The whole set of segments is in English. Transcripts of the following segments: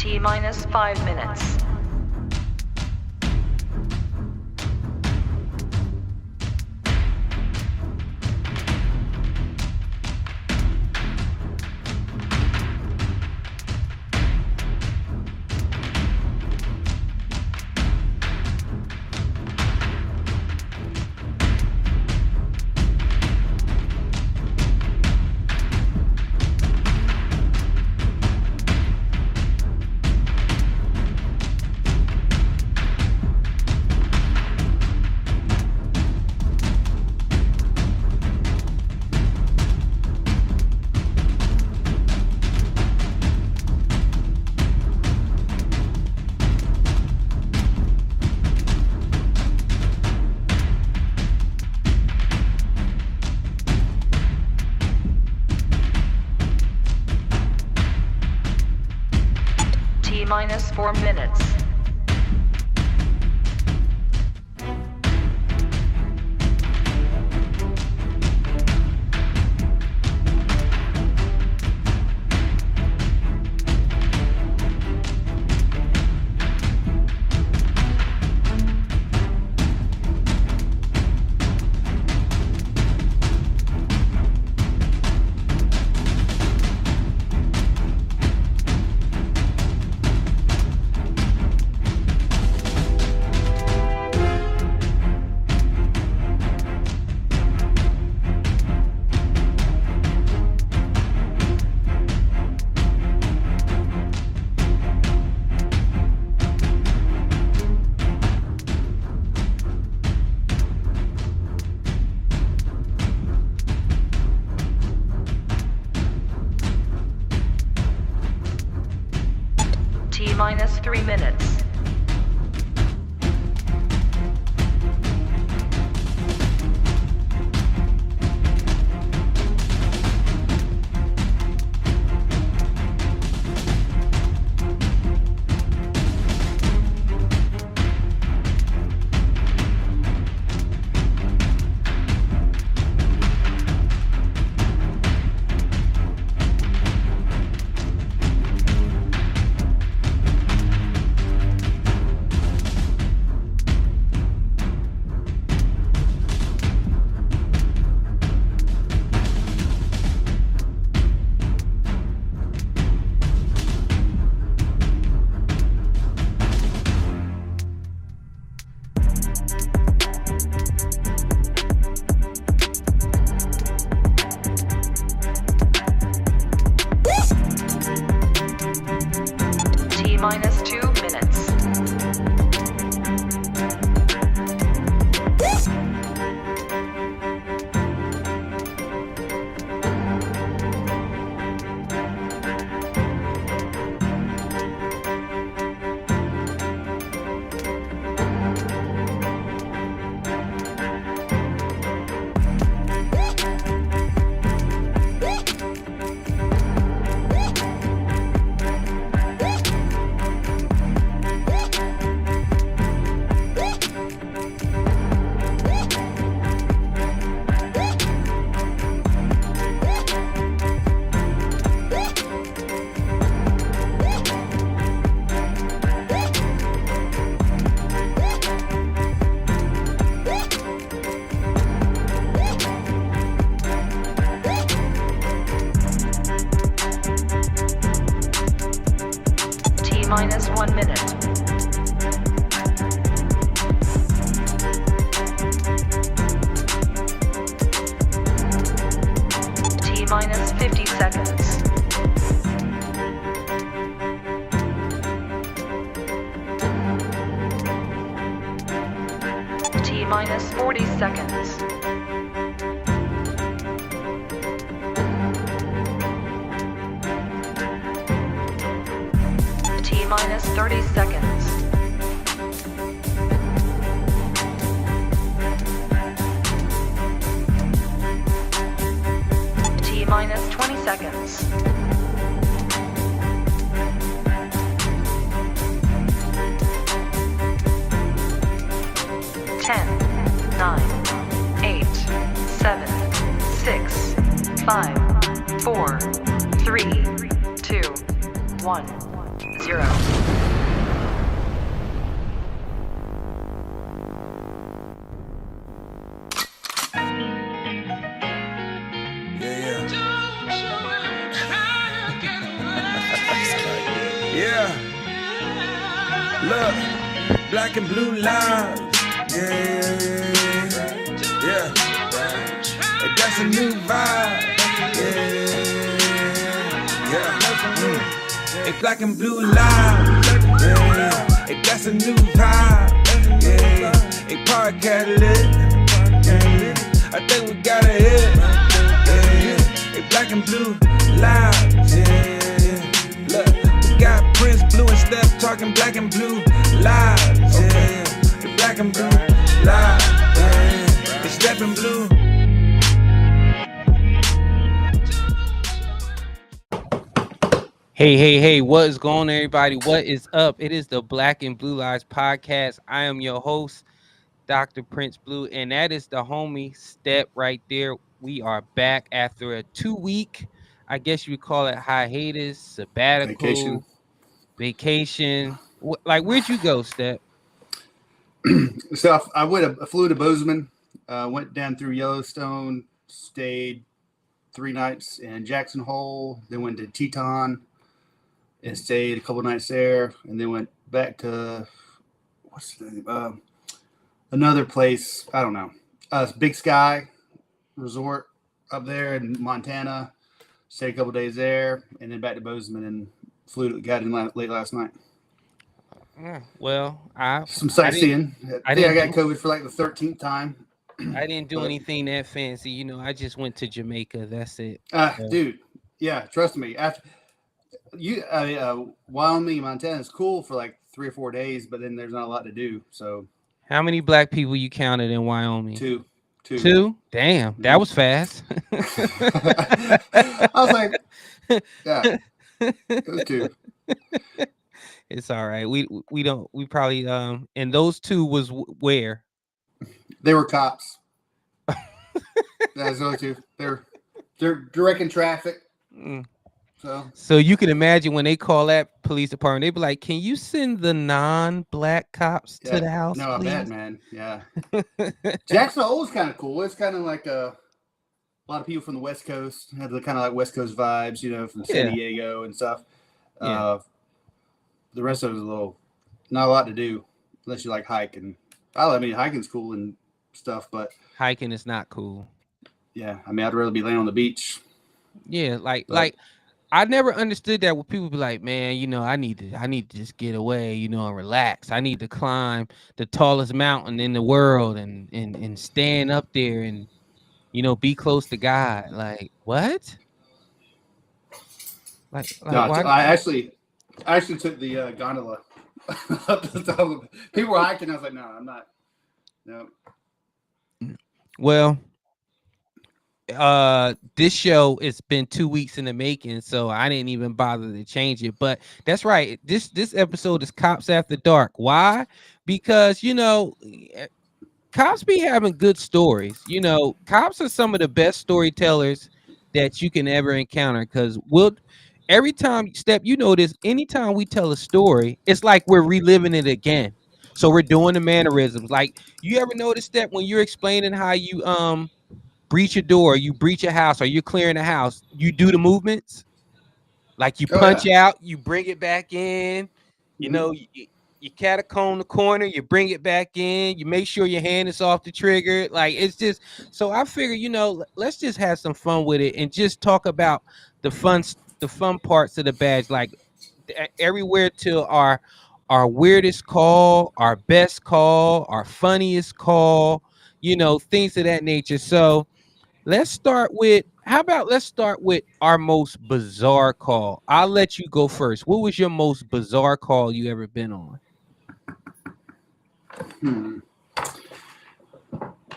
T minus 5 minutes. T minus 4 minutes. T minus 3 minutes. T minus 2 minutes. T minus 1 minute. T minus 50 seconds. T minus 40 seconds. T minus 30 seconds. T minus 20 seconds. 10, 9, 8, 7, 6, 5, 4, 3, 2, 1, 0. Yeah. Look, black and blue lives. Yeah. That's a new vibe. Yeah. It's black and blue lives. Yeah. That's a new vibe. Yeah. A podcast lit. I think we got a hit. Yeah. A black and blue lives. Yeah. Look, we got Prince Blue and Steph talking black and blue lives. Yeah. The black and blue lives. Yeah. It's Steph and Blue. Hey, what is going on, everybody? What is up? It is the Black and Blue Lives podcast. I am your host, Dr. Prince Blue, and that is the homie Step right there. We are back after a 2-week, I guess you would call it hiatus, sabbatical, vacation. Like, where'd you go, Step? So I flew to Bozeman, went down through Yellowstone, stayed 3 nights in Jackson Hole, then went to Teton and stayed a couple nights there, and then went back to another place. I don't know, Big Sky Resort up there in Montana. Stayed a couple days there, and then back to Bozeman and got in late last night. Well, some sightseeing. I think I got COVID for like the 13th time. I didn't do anything that fancy, you know. I just went to Jamaica. That's it. Dude, yeah, trust me. After Wyoming, Montana is cool for like 3 or 4 days, but then there's not a lot to do. So, how many black people you counted in Wyoming? Two. Damn, that was fast. I was like, yeah, it was 2. It's all right. We probably and those 2 was where? They were cops. That's the only 2. They're directing traffic. So you can imagine when they call that police department, they be like, "Can you send the non-black cops to the house?" No, please? I bet, man. Yeah. Jackson Hole is kind of cool. It's kind of like a lot of people from the West Coast have the kind of like West Coast vibes, you know, from San Diego and stuff. Yeah. The rest of it is not a lot to do unless you like hiking. I mean, hiking's cool and stuff, but hiking is not cool. Yeah, I mean, I'd rather be laying on the beach. Yeah, like I never understood that when people be like, man, you know, I need to just get away, you know, and relax. I need to climb the tallest mountain in the world and stand up there and, you know, be close to God. Like, what? No, why? I actually took the gondola up to the top. People were hiking. I was like, no, I'm not. No. Well, this show, it's been 2 weeks in the making, so I didn't even bother to change it. But that's right. This episode is Cops After Dark. Why? Because, you know, cops be having good stories. You know, cops are some of the best storytellers that you can ever encounter, because every time, Step, you know this, anytime we tell a story, it's like we're reliving it again. So we're doing the mannerisms. Like, you ever notice that when you're explaining how you breach a door, you breach a house, or you're clearing a house, you do the movements? Like, you punch out, you bring it back in, you know, you catacomb the corner, you bring it back in, you make sure your hand is off the trigger. Like, it's just, so I figure, you know, let's just have some fun with it and just talk about the fun parts of the badge, like everywhere to our weirdest call, our best call, our funniest call, you know, things of that nature. So let's start with our most bizarre call. I'll let you go first. What was your most bizarre call you ever been on?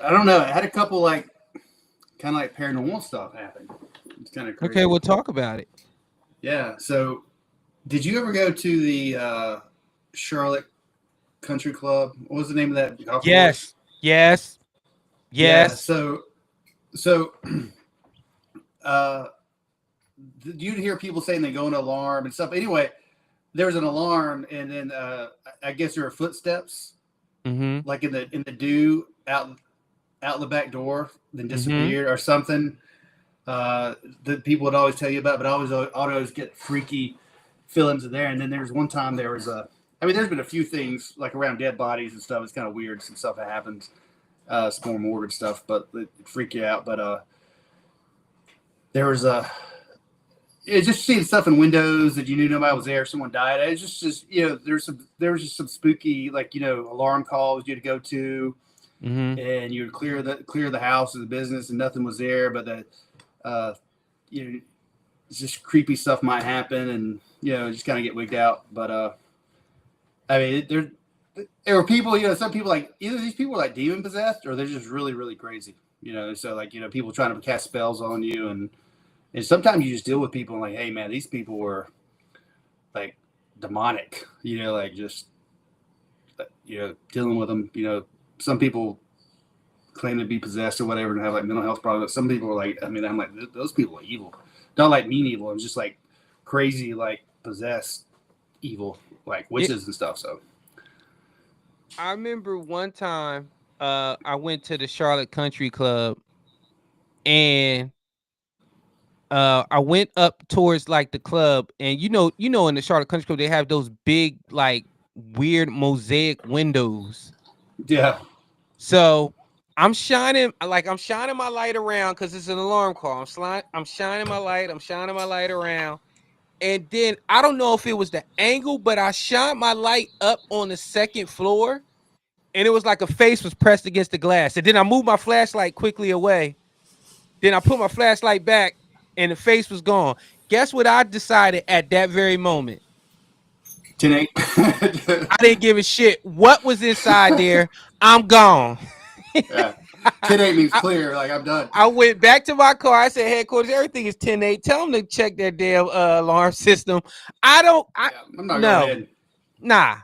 I don't know. I had a couple kind of like paranormal stuff happen. It's kind of crazy. Okay, we'll talk about it. Yeah. So, did you ever go to the Charlotte Country Club? What was the name of that golf course? Yes. Yeah, so you'd hear people saying they go into alarm and stuff. Anyway, there was an alarm, and then I guess there were footsteps, Mm-hmm. like in the dew out the back door, then Mm-hmm. disappeared or something. That people would always tell you about, but I always get freaky feelings in there. And then there's one time there was there's been a few things like around dead bodies and stuff. It's kind of weird, some stuff that happens, some more morbid stuff, but it freak you out. But there was it's just seeing stuff in windows that you knew nobody was there. Someone died. It's just there was just some spooky, like, alarm calls you had to go to, Mm-hmm. and you would clear the house of the business, and nothing was there, but it's just creepy stuff might happen, and just kind of get wigged out. But I mean, there were people, some people, like, either these people are like demon possessed or they're just really, really crazy. So like, people trying to cast spells on you, and sometimes you just deal with people and like, hey man, these people were like demonic, like just dealing with them. Some people claim to be possessed or whatever and have like mental health problems. Some people are like, I'm like, those people are evil. Not like mean evil. It's just like crazy, like possessed evil, like witches and stuff. So I remember one time I went to the Charlotte Country Club, and I went up towards like the club, and in the Charlotte Country Club they have those big, like, weird mosaic windows. yeah. So I'm shining my light around because it's an alarm call. I'm shining my light around. And then I don't know if it was the angle, but I shined my light up on the second floor, and it was like a face was pressed against the glass. And then I moved my flashlight quickly away. Then I put my flashlight back, and the face was gone. Guess what I decided at that very moment? 10-8. I didn't give a shit what was inside there. I'm gone. Yeah. 10-8 means clear. Like, I'm done. I went back to my car. I said, headquarters, everything is 10-8. Tell them to check their damn alarm system. I'm not going Nah.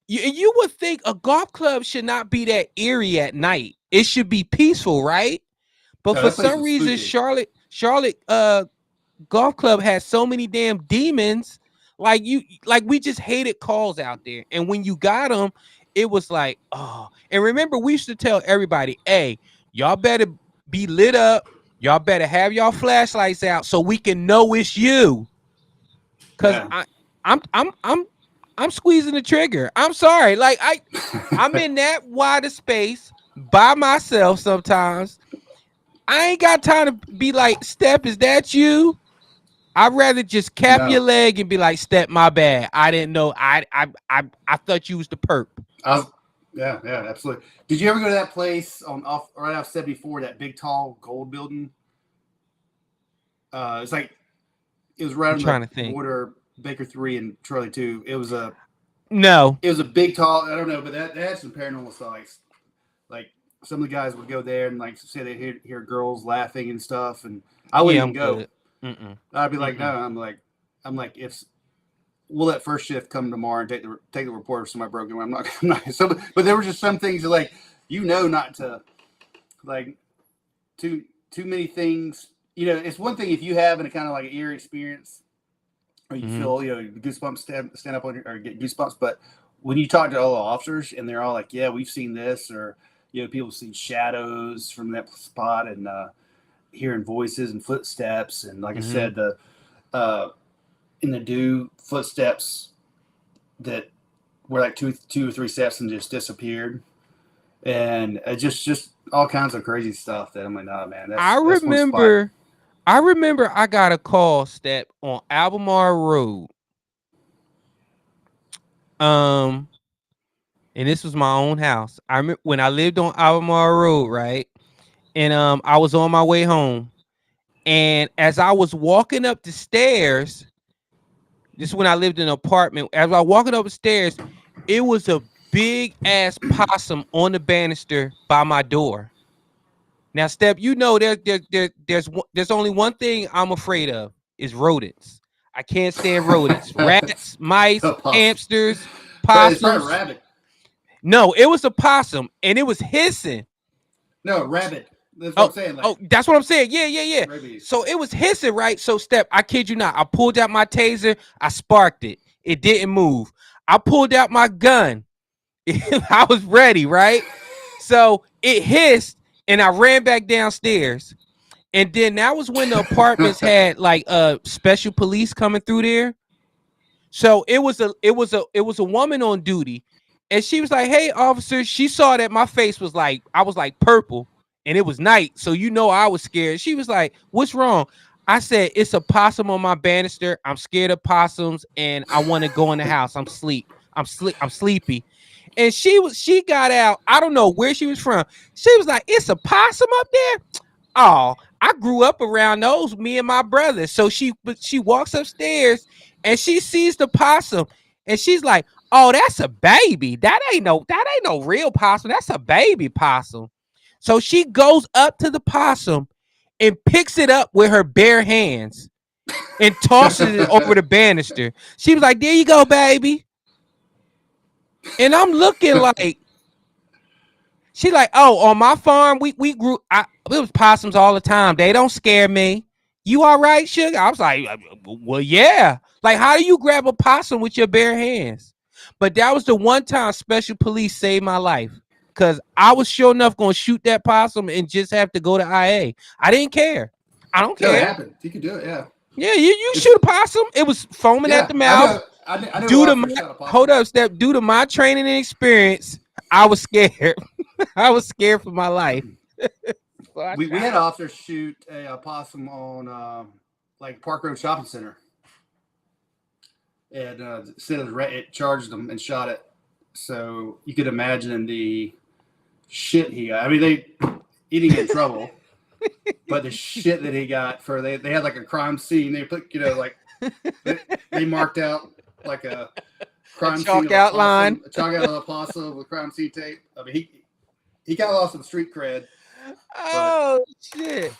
You would think a golf club should not be that eerie at night. It should be peaceful, right? But for some reason, spooky. Charlotte golf club has so many damn demons. Like we just hated calls out there. And when you got them, it was like, oh. And remember, we used to tell everybody, hey, y'all better be lit up. Y'all better have y'all flashlights out so we can know it's you. Cause yeah. I'm squeezing the trigger. I'm sorry. Like I'm in that wider space by myself sometimes. I ain't got time to be like, Step, is that you? I'd rather just cap your leg and be like, Step, my bad. I didn't know. I thought you was the perp. Yeah, absolutely. Did you ever go to that place right off 74, that big tall gold building? It was right on the border, Baker 3 and Charlie 2. It was a big tall, I don't know, but that had some paranormal stuff. Like some of the guys would go there and like say they hear girls laughing and stuff, and I wouldn't even go. I'd be like, no, I'm like, if we'll let first shift come tomorrow and take the report if somebody broke in. I'm not. So, but there were just some things that, like, not to, like, too many things. It's one thing if you have a kind of like an eerie experience, or you feel goosebumps stand up on or get goosebumps. But when you talk to all the officers and they're all like, yeah, we've seen this, or people seen shadows from that spot, and hearing voices and footsteps, and like I said, the in the dew, footsteps that were like two or three steps and just disappeared, and just all kinds of crazy stuff that I'm like, nah, man. I remember I got a call, Step, on Albemarle Road. And this was my own house. I remember when I lived on Albemarle Road, right? And I was on my way home, and as I was walking up the stairs, this is when I lived in an apartment. As I was walking up the stairs, it was a big ass possum on the banister by my door. Now, Step, there's only one thing I'm afraid of is rodents. I can't stand rodents. Rats, mice, hamsters, possums. It's not a rabbit. No, it was a possum, and it was hissing. No, rabbit. That's what I'm saying. Like, that's what I'm saying. Yeah. rabies. So it was hissing, right? So Step, I kid you not, I pulled out my taser, I sparked it. It didn't move. I pulled out my gun. I was ready, right? So it hissed, and I ran back downstairs. And then that was when the apartments had like special police coming through there. So it was a woman on duty, and she was like, "Hey, officer." She saw that my face was like, I was like purple, and it was night, so I was scared. She was like, "What's wrong?" I said, "It's a possum on my banister. I'm scared of possums, and I want to go in the house. I'm sleepy." And she got out. I don't know where she was from. She was like, "It's a possum up there." Oh, I grew up around those, me and my brother. So she walks upstairs and she sees the possum and she's like, "Oh, that's a baby. That ain't no real possum. That's a baby possum." So she goes up to the possum and picks it up with her bare hands and tosses it over the banister. She was like, "There you go, baby." And I'm looking like, she like, "Oh, on my farm, we grew. It was possums all the time. They don't scare me. You all right, sugar?" I was like, "Well, yeah." Like, how do you grab a possum with your bare hands? But that was the one time special police saved my life, because I was sure enough going to shoot that possum and just have to go to IA. I didn't care. I don't No, it care. happened. You could do it. Yeah. Yeah, you shoot a possum. It was foaming at the mouth. I know Due to officer my, shot a possum. hold up, Step. Due to my training and experience, I was scared. I was scared for my life. So We had officers shoot a possum on like Park Road Shopping Center, and it charged them and shot it. So you could imagine the shit he got. I mean, he didn't get in trouble, but the shit that he got for they had like a crime scene. They put like they marked out like a crime chalk scene outline, a chalk out of a possum with crime scene tape. I mean, he got lost some street cred. Oh shit!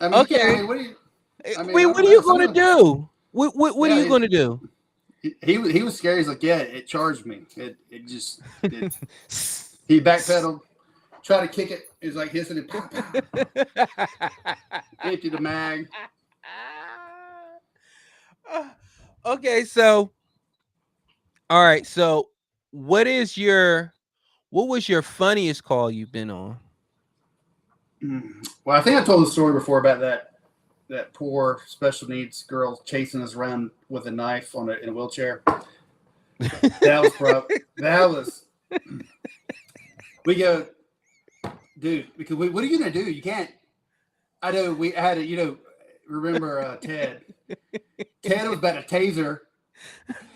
I mean, Okay. What do you? What are you gonna do? What are you gonna do? He was scary. He's like, yeah, it charged me. He backpedaled, tried to kick it. He's like hissing and pow, pow. Empty the mag. Okay, so all right, so what was your funniest call you've been on? Well, I think I told the story before about that poor special needs girl chasing us around with a knife in a wheelchair. That was we go, dude, because what are you gonna do? You can't. I know we had remember Ted. Ted was about to taser.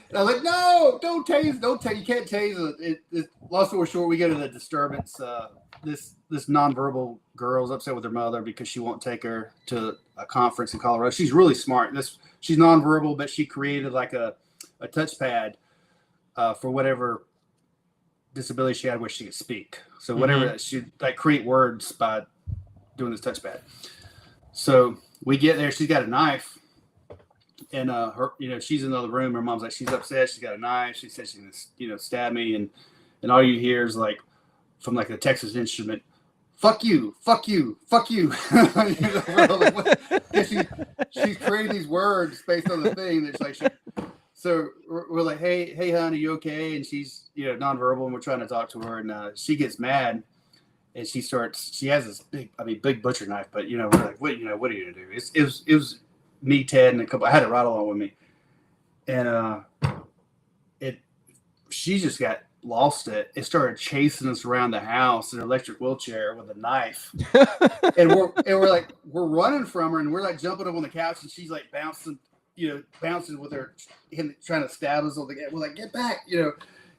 And I was like, no, don't tase, you can't tase it. Long story short, we go to the disturbance. This nonverbal girl's upset with her mother because she won't take her to a conference in Colorado. She's really smart. She's nonverbal, but she created like a touchpad for whatever disability she had where she could speak. So whatever she like create words by doing this touchpad. So we get there. She's got a knife, and her, she's in the other room. Her mom's like, she's upset. She's got a knife. She said she's gonna, stab me, and all you hear is like from like a Texas Instrument, "Fuck you, fuck you, fuck you." She's creating these words based on the thing that's like. So we're like, hey, hon, are you okay? And she's nonverbal, and we're trying to talk to her, and she gets mad. And she has this big butcher knife, but we're like, what are you gonna do? It was me, Ted, and a couple. I had it right along with me, and she just got lost it. It started chasing us around the house in an electric wheelchair with a knife, and we're like running from her, and we're like jumping up on the couch, and she's like bouncing with her, trying to stab us. We're like, get back,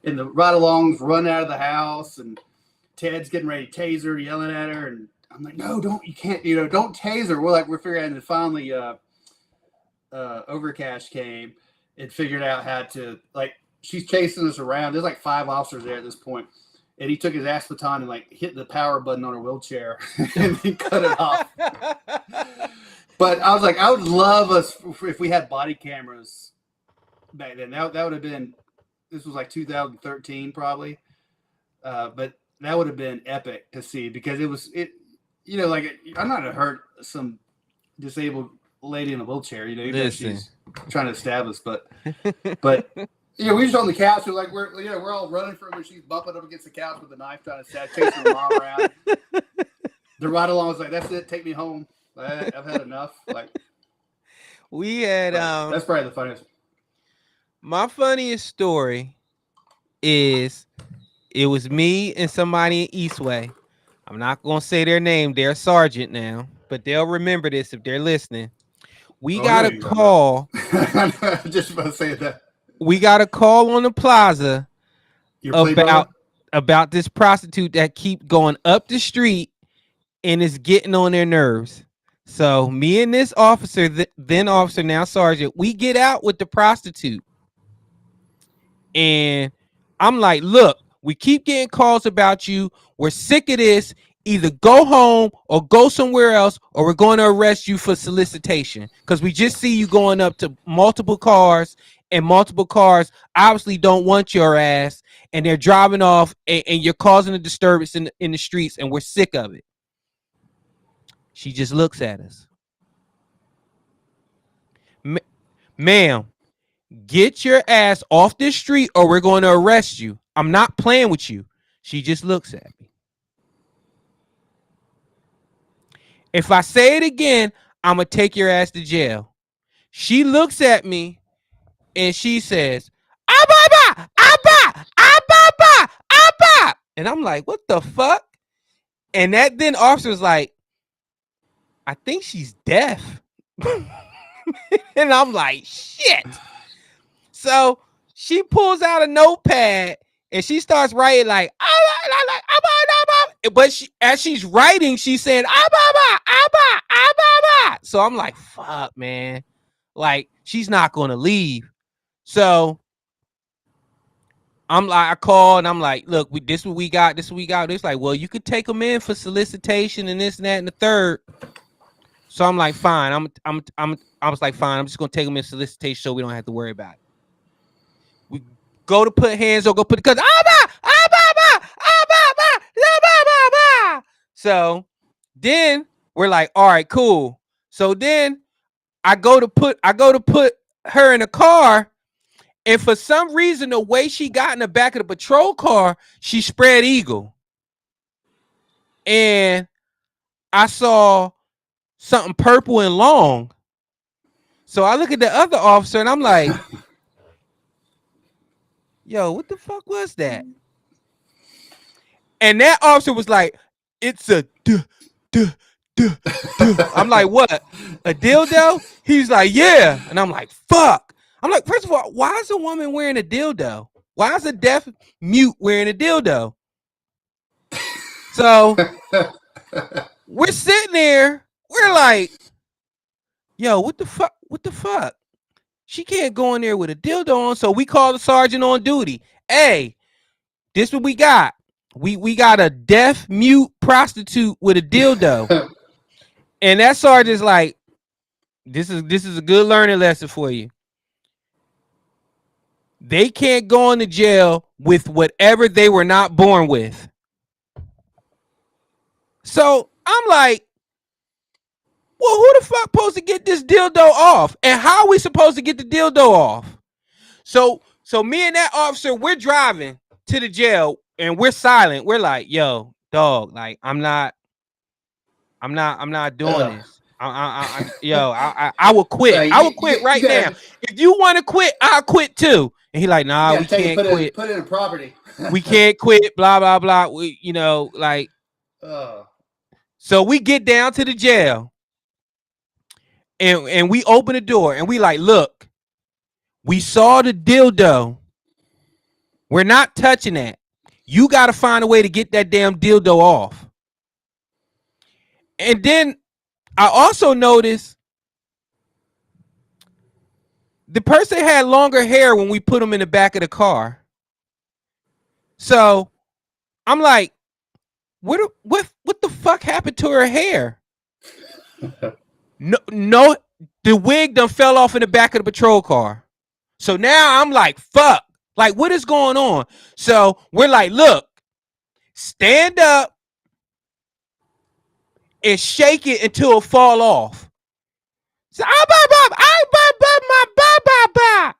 and the ride-alongs run out of the house, and Ted's getting ready to tase her, yelling at her, and I'm like, no, you can't, don't tase her. We're figuring out, and finally Overcash came and figured out how to, like, she's chasing us around. There's like 5 officers there at this point, and he took his ass baton and like hit the power button on her wheelchair and he cut it off. But I was like, I would love us if we had body cameras back then. That would have been, this was like 2013 probably, but that would have been epic to see, because like I'm not gonna hurt some disabled lady in a wheelchair. Even if Listen. she's trying to establish, but we just on the couch. We're all running for her when she's bumping up against the couch with a knife, trying to chasing her mom around. The ride along was like, "That's it, take me home. I've had enough." Like we had that's probably the funniest. My funniest story is it was me and somebody in Eastway. I'm not gonna say their name. They're a sergeant now, but they'll remember this if they're listening. We got a call. Just about to say that. We got a call on the plaza about this prostitute that keep going up the street and is getting on their nerves. So me and this officer, then officer, now sergeant, we get out with the prostitute. And I'm like, look, we keep getting calls about you. We're sick of this. Either go home or go somewhere else, or we're going to arrest you for solicitation. Because we just see you going up to multiple cars, and multiple cars obviously don't want your ass, and they're driving off, and you're causing a disturbance in the streets, and we're sick of it. She just looks at us. Ma'am, get your ass off this street or we're going to arrest you. I'm not playing with you. She just looks at me. If I say it again, I'm going to take your ass to jail. She looks at me and she says, Ababa, Abba, Ababa, Abba. And I'm like, what the fuck? And that then officer's like, I think she's deaf. And I'm like, shit. So she pulls out a notepad and she starts writing like, but as she's writing, she's saying, so I'm like, fuck, man. Like, she's not going to leave. So I'm like, I call and I'm like, look, this is what we got. This is what we got. It's like, well, you could take them in for solicitation and this and that and the third. So I'm like, fine. I was like, fine. I'm just gonna take them in solicitation so we don't have to worry about it. We go to put hands or go put because so then we're like, all right, cool. So then I go to put her in a car, and for some reason, the way she got in the back of the patrol car, she spread eagle, and I saw something purple and long. So I look at the other officer and I'm like, yo, what the fuck was that? And that officer was like, it's a I'm like, what? A dildo? He's like, yeah. And I'm like, fuck. I'm like, first of all, why is a woman wearing a dildo? Why is a deaf mute wearing a dildo? So we're sitting there. We're like, yo, what the fuck? What the fuck? She can't go in there with a dildo on. So we call the sergeant on duty. Hey, this what we got. We got a deaf mute prostitute with a dildo. And that sergeant's like, this is a good learning lesson for you. They can't go into jail with whatever they were not born with. So I'm like, well, who the fuck supposed to get this dildo off? And how are we supposed to get the dildo off? So me and that officer, we're driving to the jail and we're silent. We're like, yo, dog, like I'm not doing this. I will quit. I will quit right now. If you want to quit, I'll quit too. And he like, nah, we can't quit. Put it in property. We can't quit. Blah blah blah. We, like. So we get down to the jail, and we open the door, and we like, look, we saw the dildo. We're not touching that. You got to find a way to get that damn dildo off. And then I also noticed the person had longer hair when we put them in the back of the car. So I'm like, what the fuck happened to her hair? No, the wig done fell off in the back of the patrol car. So now I'm like, fuck. Like, what is going on? So we're like, look, stand up and shake it until it fall off. So, ah, bah, bah, ah, bah, bah, ma, bah, bah, bah.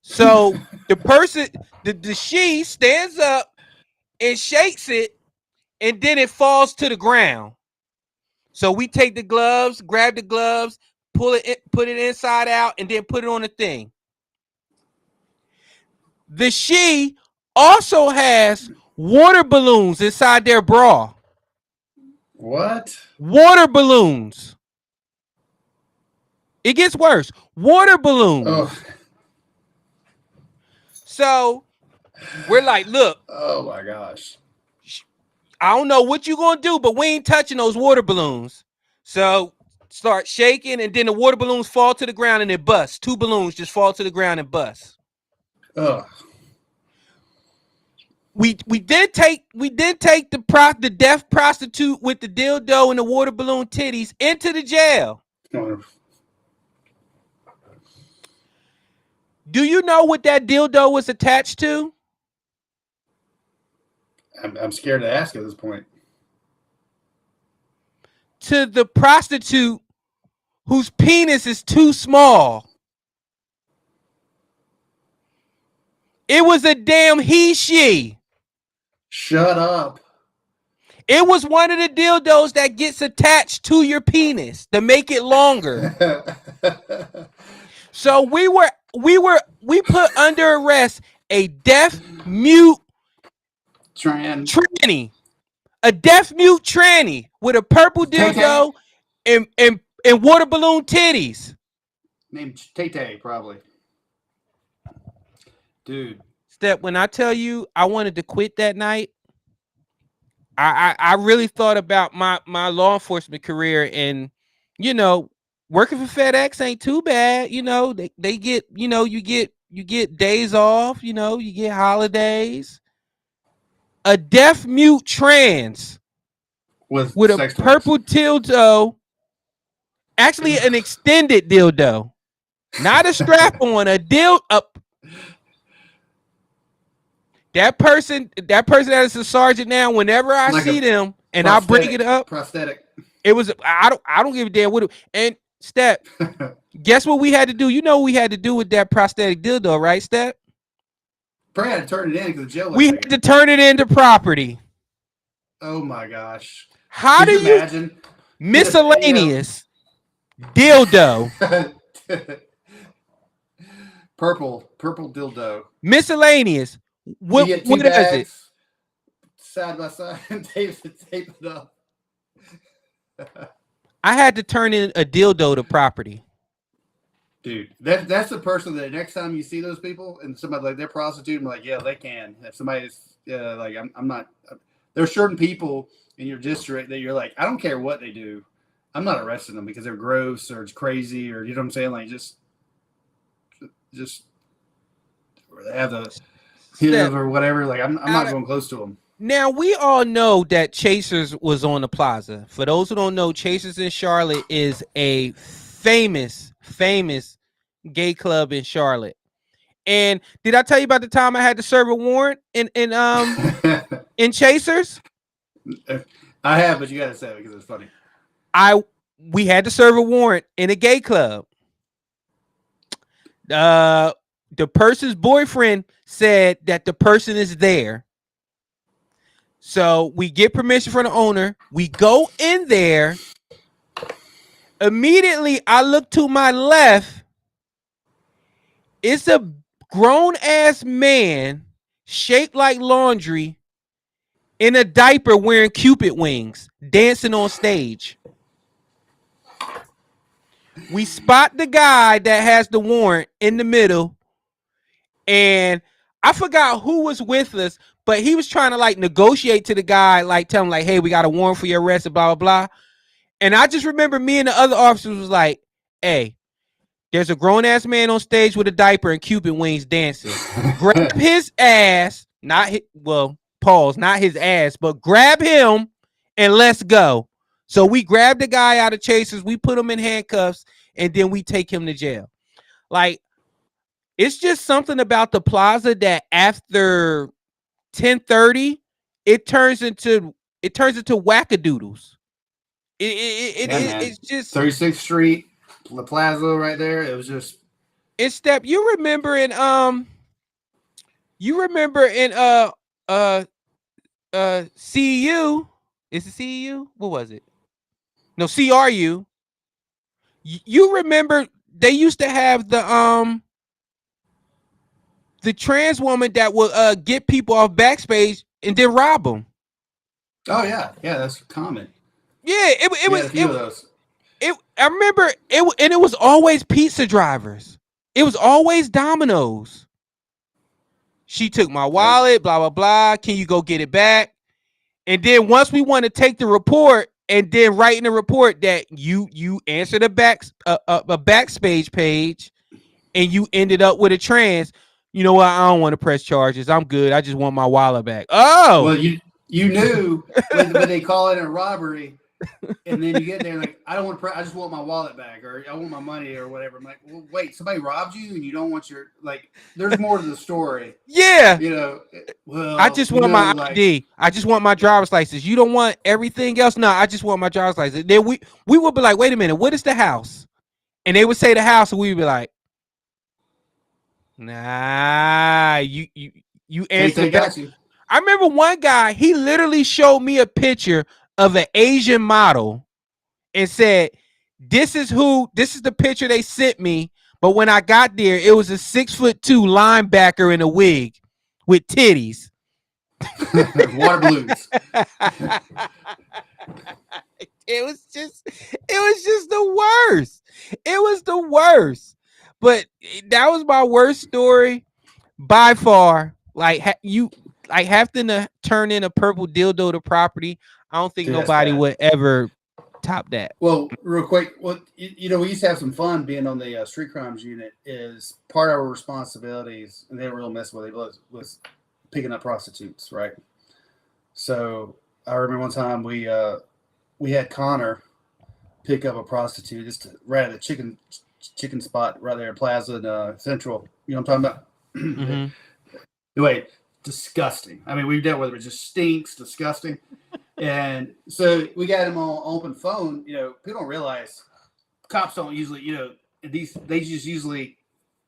So the person, the she stands up and shakes it, and then it falls to the ground. So we take the gloves, grab the gloves, pull it, put it inside out, and then put it on the thing. The she also has water balloons inside their bra. What? Water balloons. It gets worse. Water balloons. Oh. So we're like, look, Oh my gosh. I don't know what you gonna do, but we ain't touching those water balloons. So start shaking, and then the water balloons fall to the ground and it busts. 2 balloons just fall to the ground and bust. Oh. We did take the deaf prostitute with the dildo and the water balloon titties into the jail. Do you know what that dildo was attached to? I'm scared to ask at this point. To the prostitute whose penis is too small. It was a damn he-she. Shut up. It was one of the dildos that gets attached to your penis to make it longer. So we put under arrest a deaf mute tranny. A deaf mute tranny with a purple dildo and water balloon titties. Named Tay-Tay, probably. Dude. Step, when I tell you I wanted to quit that night, I really thought about my law enforcement career, and you know, working for FedEx ain't too bad. You know, they get, you know, you get days off, you know, you get holidays. A deaf mute trans with a purple dildo, actually an extended dildo, not a strap on, a dildo up. That person that is a sergeant now, whenever I see them and I bring it up, prosthetic. It was, I don't give a damn what. And Step, guess what we had to do? You know what we had to do with that prosthetic dildo, right, Step? Probably had to turn it in because the jail. We had to turn it into property. Oh my gosh! How do you imagine miscellaneous dildo? Purple dildo. Miscellaneous. What is it? Side by side and tape it up. I had to turn in a dildo to property. Dude, that's the person that next time you see those people and somebody like they're prostituting, like, yeah, they can. If somebody's like, I'm not. There's certain people in your district that you're like, I don't care what they do, I'm not arresting them because they're gross or it's crazy or you know what I'm saying, like just they have the HIV or whatever. Like I'm not going close to them. Now we all know that Chasers was on the plaza. For those who don't know, Chasers in Charlotte is a famous gay club in Charlotte. And did I tell you about the time I had to serve a warrant in Chasers? I have, but you gotta say it because it's funny. We had to serve a warrant in a gay club. The person's boyfriend said that the person is there. So we get permission from the owner. We go in there. Immediately, I look to my left. It's a grown-ass man shaped like laundry in a diaper wearing Cupid wings, dancing on stage. We spot the guy that has the warrant in the middle, and I forgot who was with us, but he was trying to like negotiate to the guy, like tell him like, hey, we got a warrant for your arrest and blah, blah, blah. And I just remember me and the other officers was like, hey, there's a grown-ass man on stage with a diaper and Cupid wings dancing. Grab his ass, not his ass, but grab him and let's go. So we grabbed the guy out of Chasers, we put him in handcuffs, and then we take him to jail. Like, it's just something about the plaza that after 10:30, it turns into wackadoodles. Man. It's just 36th Street, La Plaza, right there. It was just it's step. You remember in uh CU. Is it CU? What was it? No, CRU. You remember they used to have the trans woman that would get people off backstage and then rob them. oh yeah, that's common. Yeah, We had a few of those. I remember and it was always pizza drivers. It was always Domino's. She took my wallet, blah blah blah. Can you go get it back? And then once we want to take the report and then write in the report that you answered a backstage page and you ended up with a trans, you know what? I don't want to press charges. I'm good. I just want my wallet back. Oh, Well, you knew when they call it a robbery, and then you get there like, I don't want to. I just want my wallet back, or I want my money, or whatever. I'm like, well, wait, somebody robbed you, and you don't want your like. There's more to the story, yeah. you know. Well, I just want my ID. I just want my driver's license. You don't want everything else? No, I just want my driver's license. Then we would be like, wait a minute, what is the house? And they would say the house, and we'd be like, nah, you answered that. I remember one guy, he literally showed me a picture of an Asian model and said, this is the picture they sent me. But when I got there, it was a 6'2" linebacker in a wig with titties. Water balloons. It was just the worst. It was the worst. But that was my worst story by far. Like you like having to turn in a purple dildo to property. I don't think nobody would ever top that. Well, real quick, you know, we used to have some fun being on the street crimes unit. Is part of our responsibilities, and they didn't really mess with it, was picking up prostitutes, right? So I remember one time we had Connor pick up a prostitute just right at the chicken spot right there in Plaza and Central. You know what I'm talking about? Mm-hmm. Anyway, disgusting. I mean, we've dealt with it. It just stinks, disgusting. And so we got him on open phone. You know, people don't realize cops don't usually, you know, they just usually,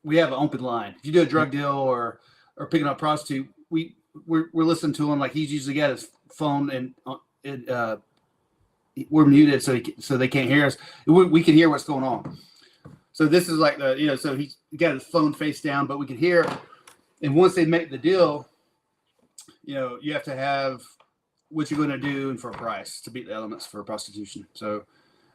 we have an open line. If you do a drug deal or picking up a prostitute, we're listening to him like he's usually got his phone and we're muted so they can't hear us. We can hear what's going on. So this is like so he's got his phone face down, but we can hear. And once they make the deal, you know, you have to have what you're going to do and for a price to beat the elements for prostitution. So,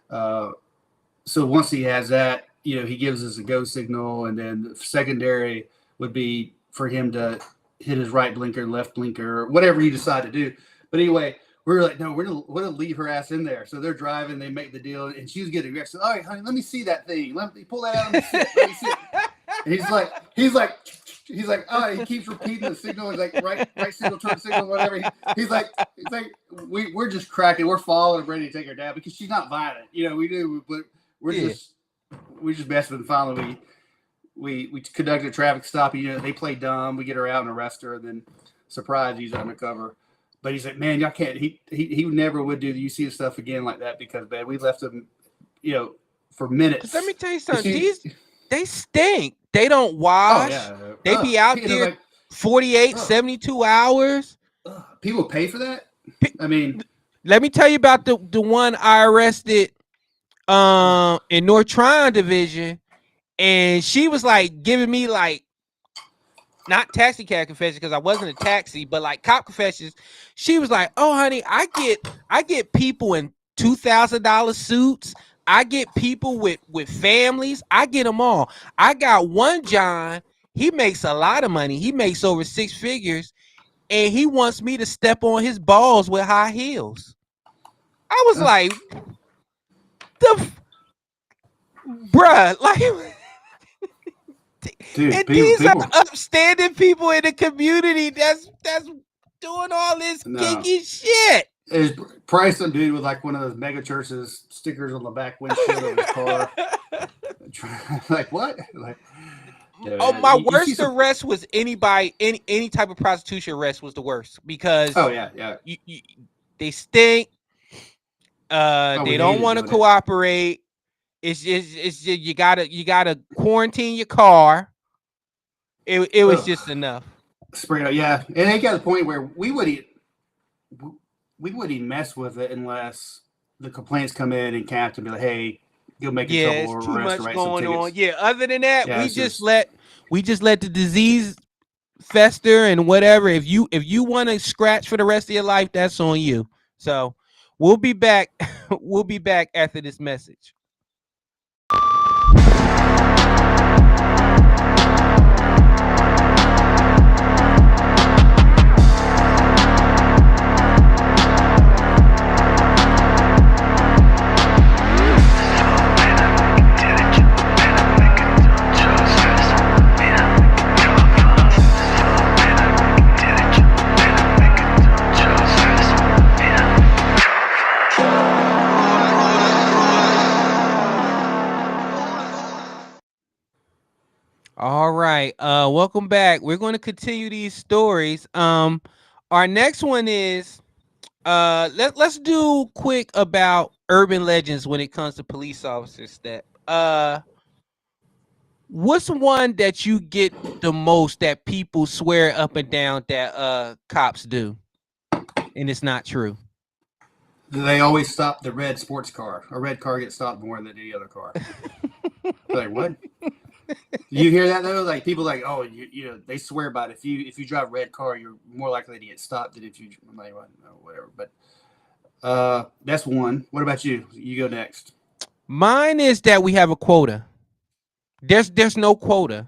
so once he has that, you know, he gives us a go signal, and then the secondary would be for him to hit his right blinker, left blinker, whatever you decide to do. But anyway, we're like, no, we're gonna leave her ass in there. So they're driving, they make the deal, and she's getting aggressive. All right, honey, let me see that thing. Let me pull that out. Let me see it. And he's like, oh, he keeps repeating the signal. He's like, right signal, turn signal, whatever. He's like, we're just cracking. We're following and ready to take her down because she's not violent. You know, we do, but we just mess with them. Finally, we conducted a traffic stop. You know, they play dumb. We get her out and arrest her. And then surprise, he's undercover. But he's like, man, y'all can't. He never would do the UC stuff again like that because, man, we left him, you know, for minutes. Let me tell you something. They stink. They don't wash. Oh, yeah. They be out there like 48, 72 hours. People pay for that? I mean, let me tell you about the one I arrested in North Tryon Division, and she was like giving me like not taxi cab confessions because I wasn't a taxi, but like cop confessions. She was like, "Oh, honey, I get people in $2,000 suits. I get people with families. I get them all. I got one John. He makes a lot of money. He makes over 6 figures, and he wants me to step on his balls with high heels." I was like, bruh, like, dude, and these are upstanding people in the community that's doing all this kinky shit. Is Price some dude with like one of those mega churches stickers on the back windshield of his car? Like what? Like, yeah, my worst arrest was any type of prostitution arrest was the worst because yeah, they stink. we They don't hated want to doing it. cooperate. It's just you gotta quarantine your car. It was Ugh. just enough. Spray it out, yeah. And it got to the point where we wouldn't even mess with it unless the complaints come in and Captain be like, "Hey, go make a Yeah, trouble it's or too arrest or much write some going on. tickets." Yeah, other than that, Yeah, we it's just just let the disease fester and whatever. If you want to scratch for the rest of your life, that's on you. So we'll be back. We'll be back after this message. All right. Welcome back. We're going to continue these stories. Our next one is let's do quick about urban legends when it comes to police officers. Step. What's one that you get the most that people swear up and down that cops do, and it's not true? they always stop the red sports car. A red car gets stopped more than any other car. Like what? You hear that though? Like people like, oh, you know, they swear by it. If you drive a red car, you're more likely to get stopped than if you like whatever. But that's one. What about you? You go next. Mine is that we have a quota. There's no quota.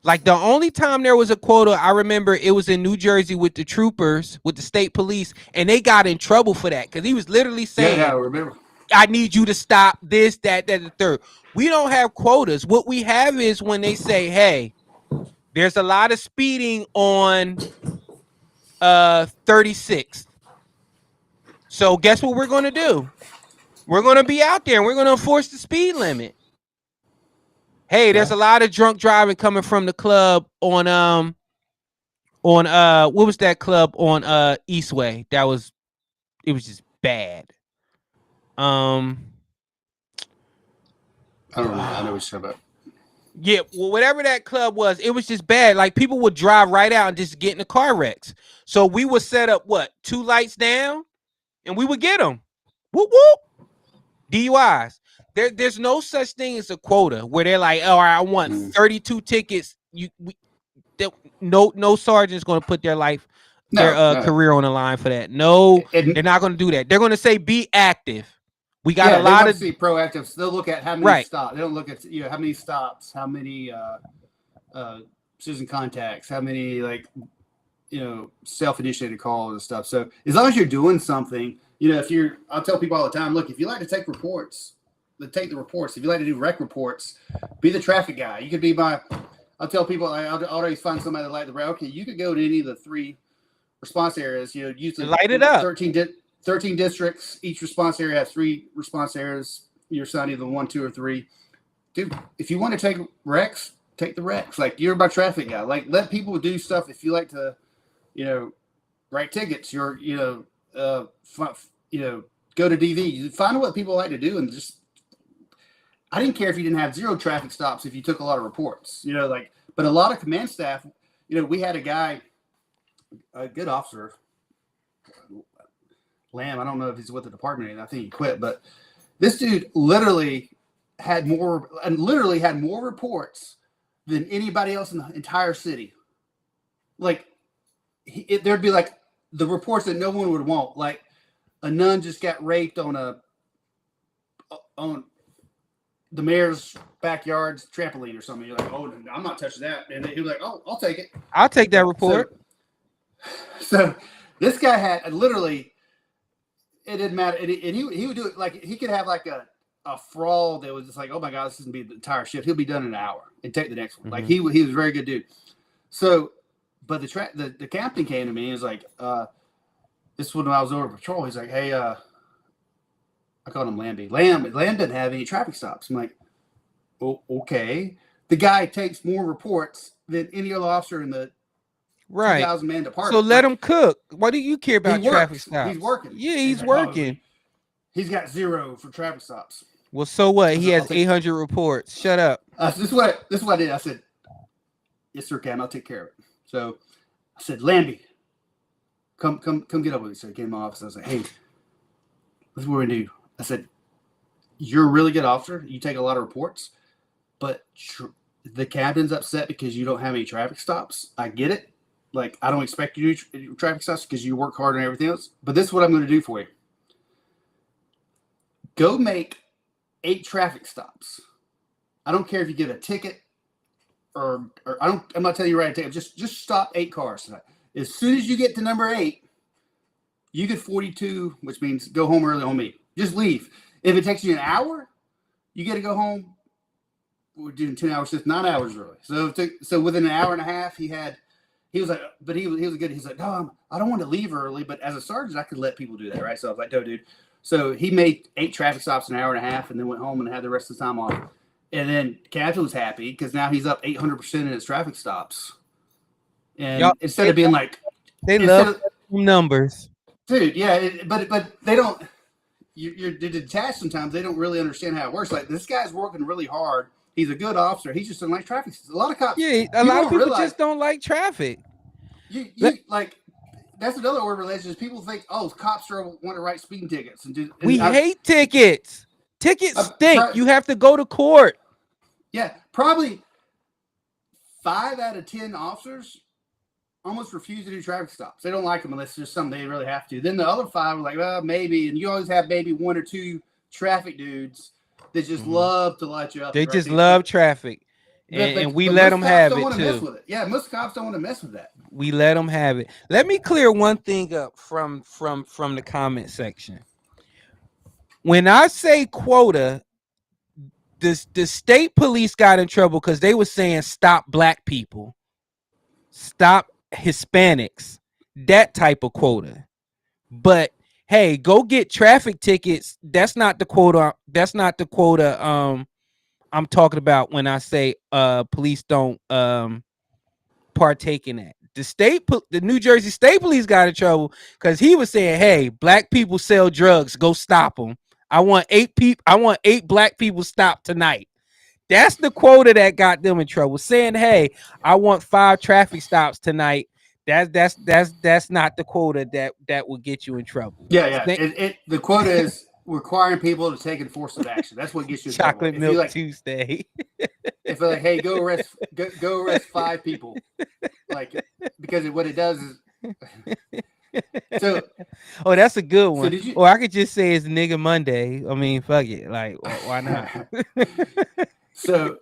Like the only time there was a quota, I remember it was in New Jersey with the troopers, with the state police, and they got in trouble for that because he was literally saying, Yeah, I remember. I need you to stop this, that, the third. We don't have quotas. What we have is when they say, hey, there's a lot of speeding on 36th. So guess what we're going to do? We're going to be out there and we're going to enforce the speed limit. Hey, there's a lot of drunk driving coming from the club on what was that club on Eastway? It was just bad. I don't remember. I know what you're talking about. Yeah, well, whatever that club was, it was just bad. Like people would drive right out and just get in the car wrecks. So we would set up 2 lights down, and we would get them. Whoop whoop. DUIs. There's no such thing as a quota where they're like, oh, I want 32 tickets. No sergeant's going to put their career on the line for that. No, they're not going to do that. They're going to say be active. We got a lot of see proactive. They'll look at how many stops. They don't look at how many stops, how many citizen contacts, how many self-initiated calls and stuff. So as long as you're doing something, I'll tell people all the time, look, if you like to take reports, take the reports. If you like to do rec reports, be the traffic guy. You could be I'll tell people, I'll always find somebody that like the okay, you could go to any of the 3 response areas. Usually light it up. 13 districts. Each response area has 3 response areas. You're assigned either 1, 2, or 3. Dude, if you want to take recs, take the recs. Like you're my traffic guy. Like let people do stuff. If you like to, write tickets, go to DV. You find what people like to do and just. I didn't care if you didn't have 0 traffic stops if you took a lot of reports. But a lot of command staff. We had a guy, a good officer. Lamb, I don't know if he's with the department, and I think he quit. But this dude literally had more reports than anybody else in the entire city. Like, there'd be like the reports that no one would want. Like, a nun just got raped on the mayor's backyard's trampoline or something. You're like, oh, I'm not touching that. And he'd be like, oh, I'll take it. I'll take that report. So this guy had literally. It didn't matter, and he would do it like he could have like a fraud that was just like, oh my god, this isn't be the entire shift. He'll be done in an hour and take the next one. Mm-hmm. Like he was a very good dude. So, but the captain came to me and was like, this was when I was over patrol. He's like, hey, I called him Lambie. Lamb doesn't have any traffic stops. I'm like, oh, okay. The guy takes more reports than any other officer in the 2,000-man department. So let him cook. Why do you care about traffic stops? He's working. Yeah, he's working. He's got 0 for traffic stops. Well, so what? He I'll has take- 800 reports. Shut up. This is what I did. I said, "Yes, sir, Cam. I'll take care of it." So I said, "Lambie, come get up with me." So he came to my office. I was like, "Hey, this is what we do." I said, "You're a really good officer. You take a lot of reports, but the captain's upset because you don't have any traffic stops. I get it. Like, I don't expect you to do traffic stops because you work hard and everything else. But this is what I'm going to do for you. Go make 8 traffic stops. I don't care if you get a ticket or I'm not telling you right to take. Just stop 8 cars tonight. As soon as you get to number 8, you get 42, which means go home early on me. Just leave. If it takes you an hour, you get to go home. We're doing 10 hours, just 9 hours early. So within an hour and a half, he was like, but he was good. He's like, no, I don't want to leave early, but as a sergeant, I could let people do that, right? So I was like, no, dude. So he made 8 traffic stops in an hour and a half, and then went home and had the rest of the time off. And then Captain was happy because now he's up 800% in his traffic stops. And instead of being like, they love numbers, dude. Yeah, but they don't. You're detached sometimes. They don't really understand how it works. Like, this guy's working really hard. He's a good officer. He just doesn't like traffic. A lot of cops. Yeah, a lot of people just don't like traffic. You like, that's another organization. People think, oh, cops want to write speeding tickets we hate tickets. Tickets stink. You have to go to court. Yeah, probably 5 out of 10 officers almost refuse to do traffic stops. They don't like them unless there's something they really have to. Then the other 5 are like, well, maybe. And you always have maybe 1 or 2 traffic dudes that just love to light you up. They just love traffic. And we let them have it too. Yeah, most cops don't want to mess with that. We let them have it. Let me clear one thing up from the comment section. When I say quota, the state police got in trouble because they were saying stop black people, stop Hispanics, that type of quota. But hey, go get traffic tickets. That's not the quota. That's not the quota. I'm talking about when I say police don't partake in that. The New Jersey State Police got in trouble because he was saying, "Hey, black people sell drugs. Go stop them. I want 8 people. I want 8 black people stopped tonight." That's the quota that got them in trouble. Saying, "Hey, I want 5 traffic stops tonight." That's not the quota that will get you in trouble. Yeah. The quota is requiring people to take enforcement action. That's what gets you in Chocolate trouble. Milk Tuesday. If they're like, hey, go arrest 5 people, like, because what it does is. So, oh, that's a good one. So or I could just say it's Nigga Monday. I mean, fuck it. Like, why not? So,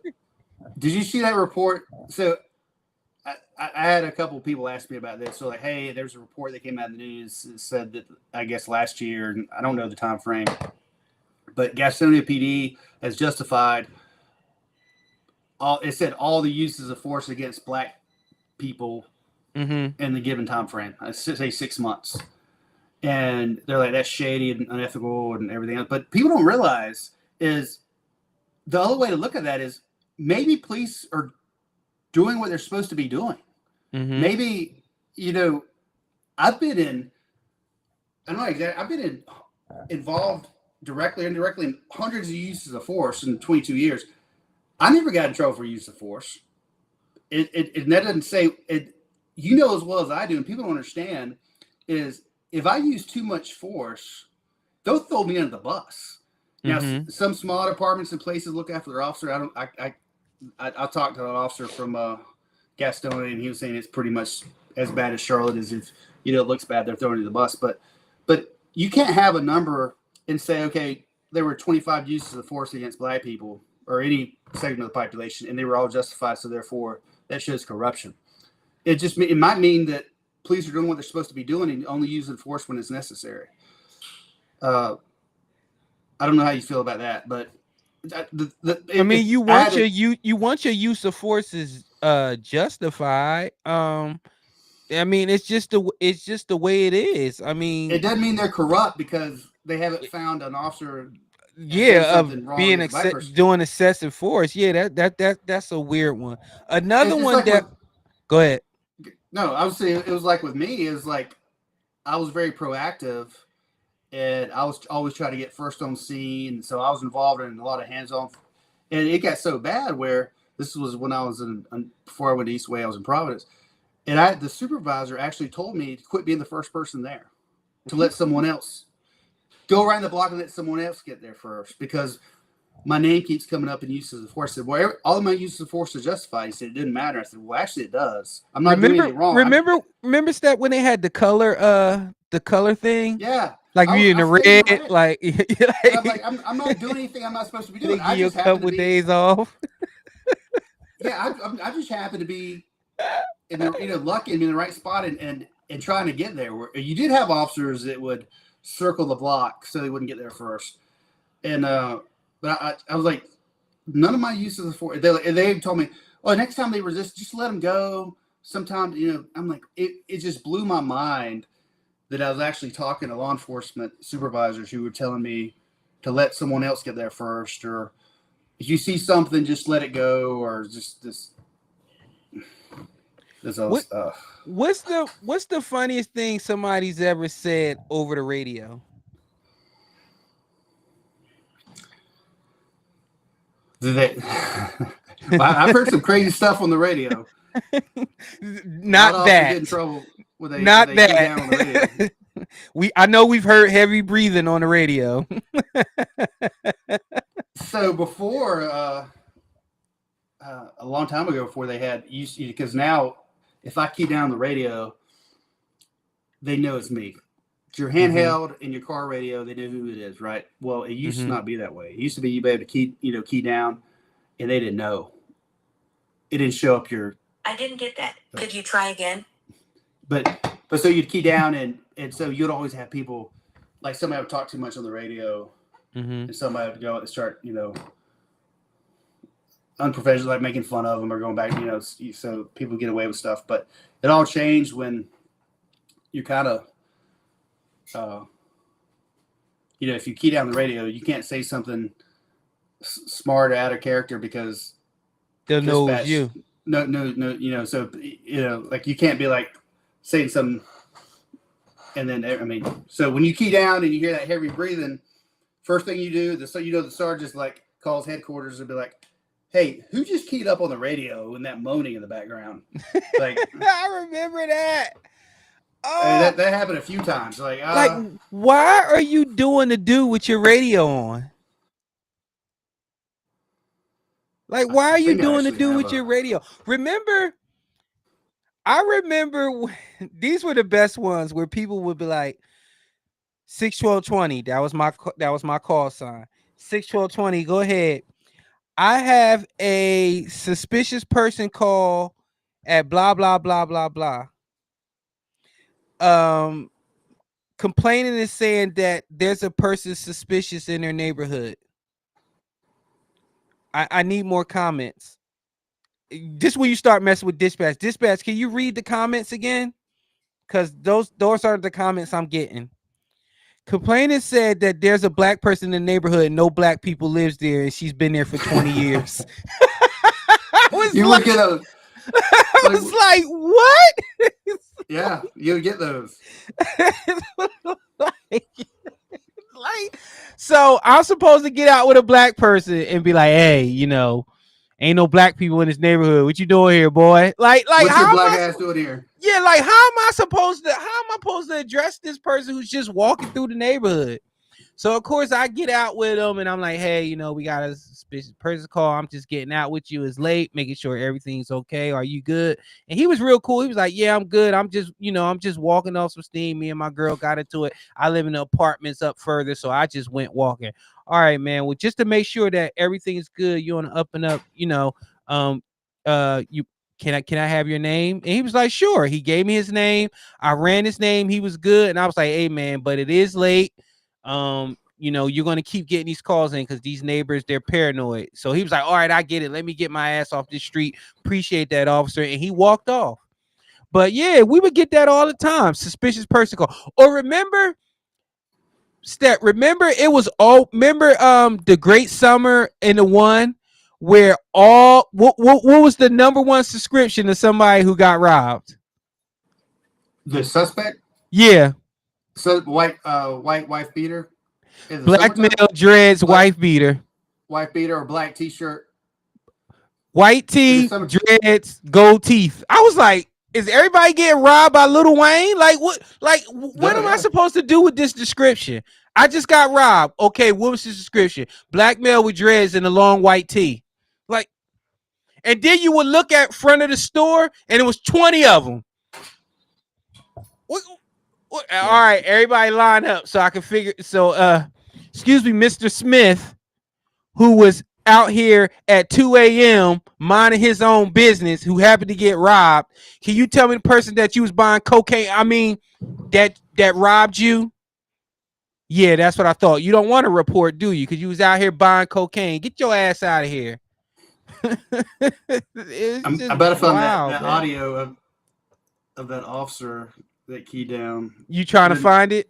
did you see that report? So, I had a couple of people ask me about this. So, like, hey, there's a report that came out in the news that said that, I guess last year, and I don't know the time frame, but Gastonia PD has justified it said all the uses of force against black people in the given time frame. I say 6 months. And they're like, that's shady and unethical and everything else. But people don't realize is the other way to look at that is maybe police are doing what they're supposed to be doing. Maybe, I've been involved directly or indirectly in hundreds of uses of force in 22 years. I never got in trouble for use of force. That doesn't say it. You know as well as I do, and people don't understand, is if I use too much force, they'll throw me under the bus. Now, some smaller departments and places look after their officer. I talked to an officer from Gastonia, and he was saying it's pretty much as bad as Charlotte is. If it looks bad, they're throwing you the bus. But you can't have a number and say, okay, there were 25 uses of force against black people or any segment of the population, and they were all justified. So therefore, that shows corruption. It might mean that police are doing what they're supposed to be doing and only using force when it's necessary. I don't know how you feel about that, but you want your use of force is justified. It's just the way it is. I mean, it doesn't mean they're corrupt because they haven't found an officer. Of being doing excessive force. Yeah, that's a weird one. Another one that. Go ahead. No, I was saying it was like with me is like I was very proactive and I was always trying to get first on scene. So I was involved in a lot of hands-on, and it got so bad where this was when I was before I went to East Way. I was in Providence, and the supervisor actually told me to quit being the first person there, to let someone else go around the block and let someone else get there first, because my name keeps coming up in uses of force. I said, well, all of my uses of force are justified. He said, it didn't matter. I said, well, actually, it does. I'm not doing anything wrong. Remember that when they had the color thing? Yeah. Like you in the red, like, I'm like, I'm not doing anything I'm not supposed to be doing. They give you a couple days off. Yeah, I just happen to be in the lucky and in the right spot and trying to get there. Where you did have officers that would circle the block so they wouldn't get there first, and but I was like, none of my uses of force. They told me, oh, next time they resist, just let them go. Sometimes I'm like, it just blew my mind that I was actually talking to law enforcement supervisors who were telling me to let someone else get there first, or if you see something, just let it go, or just this other stuff. What's the funniest thing somebody's ever said over the radio? I've heard some crazy stuff on the radio. Not that. Get in trouble when they not when that. They down on the radio. I know we've heard heavy breathing on the radio. So before, a long time ago, before they had because now if I key down the radio, they know it's me. It's your handheld and your car radio, they know who it is, right? Well, it used to not be that way. It used to be you be able to key down, and they didn't know. It didn't show up your. I didn't get that. Could you try again? But so you'd key down, and so you'd always have people, like somebody would talk too much on the radio, and somebody would go and start, unprofessional, like making fun of them or going back, so people get away with stuff. But it all changed when you kind of, if you key down the radio, you can't say something smart or out of character because they'll know it's you. No. So, like you can't be like saying something. And then, so when you key down and you hear that heavy breathing, first thing you do, the sergeant like calls headquarters and be like, hey, who just keyed up on the radio and that moaning in the background? Like, I remember that. Oh, that happened a few times. Like, why are you doing the do with your radio on? Like, why are you doing the do with your radio? I remember these were the best ones where people would be like 61220. That was my call sign. 61220. Go ahead. I have a suspicious person call at blah blah blah blah blah. Complaining and saying that there's a person suspicious in their neighborhood. I need more comments. Just when you start messing with dispatch, can you read the comments again? Because those are the comments I'm getting. Complainant said that there's a black person in the neighborhood and no black people lives there, and she's been there for 20 years. I was like, what? Yeah, you get those. So I'm supposed to get out with a black person and be like, hey, ain't no black people in this neighborhood. What you doing here, boy? Like, what's your black ass doing here? Yeah, like, how am I supposed to address this person who's just walking through the neighborhood? So of course I get out with him and I'm like, hey, we got a suspicious person call. I'm just getting out with you. It's late, making sure everything's okay. Are you good? And he was real cool. He was like, yeah, I'm good. I'm just walking off some steam. Me and my girl got into it. I live in the apartments up further, so I just went walking. All right, man. Well, just to make sure that everything is good, you're on the up and up, Can I have your name? And he was like, sure. He gave me his name. I ran his name. He was good. And I was like, hey, man, but it is late. You're going to keep getting these calls in because these neighbors, they're paranoid. So he was like, all right, I get it. Let me get my ass off this street. Appreciate that, officer. And he walked off. But yeah, we would get that all the time. Suspicious person call. Or remember it was the Great Summer and the one where what was the number one subscription to somebody who got robbed? The suspect? Yeah. So white wife beater. In the Blackmail summertime? dreads, Black- wife beater. Wife beater or black t-shirt. White In the tee, summer, dreads, gold teeth. I was like, is everybody getting robbed by Lil Wayne? Like what? Like what am I yeah. supposed to do with this description? I just got robbed. Okay, what was his description? Black male with dreads and a long white tee. Like, and then you would look at front of the store and it was 20 of them. All right, everybody line up so I can figure. So, excuse me, Mr. Smith, who was out here at 2 a.m. minding his own business, who happened to get robbed. Can you tell me the person that you was buying cocaine? I mean, that robbed you? Yeah, that's what I thought. You don't want to report, do you? Because you was out here buying cocaine. Get your ass out of here. I better find that man. audio of that officer that keyed down. You trying to find it?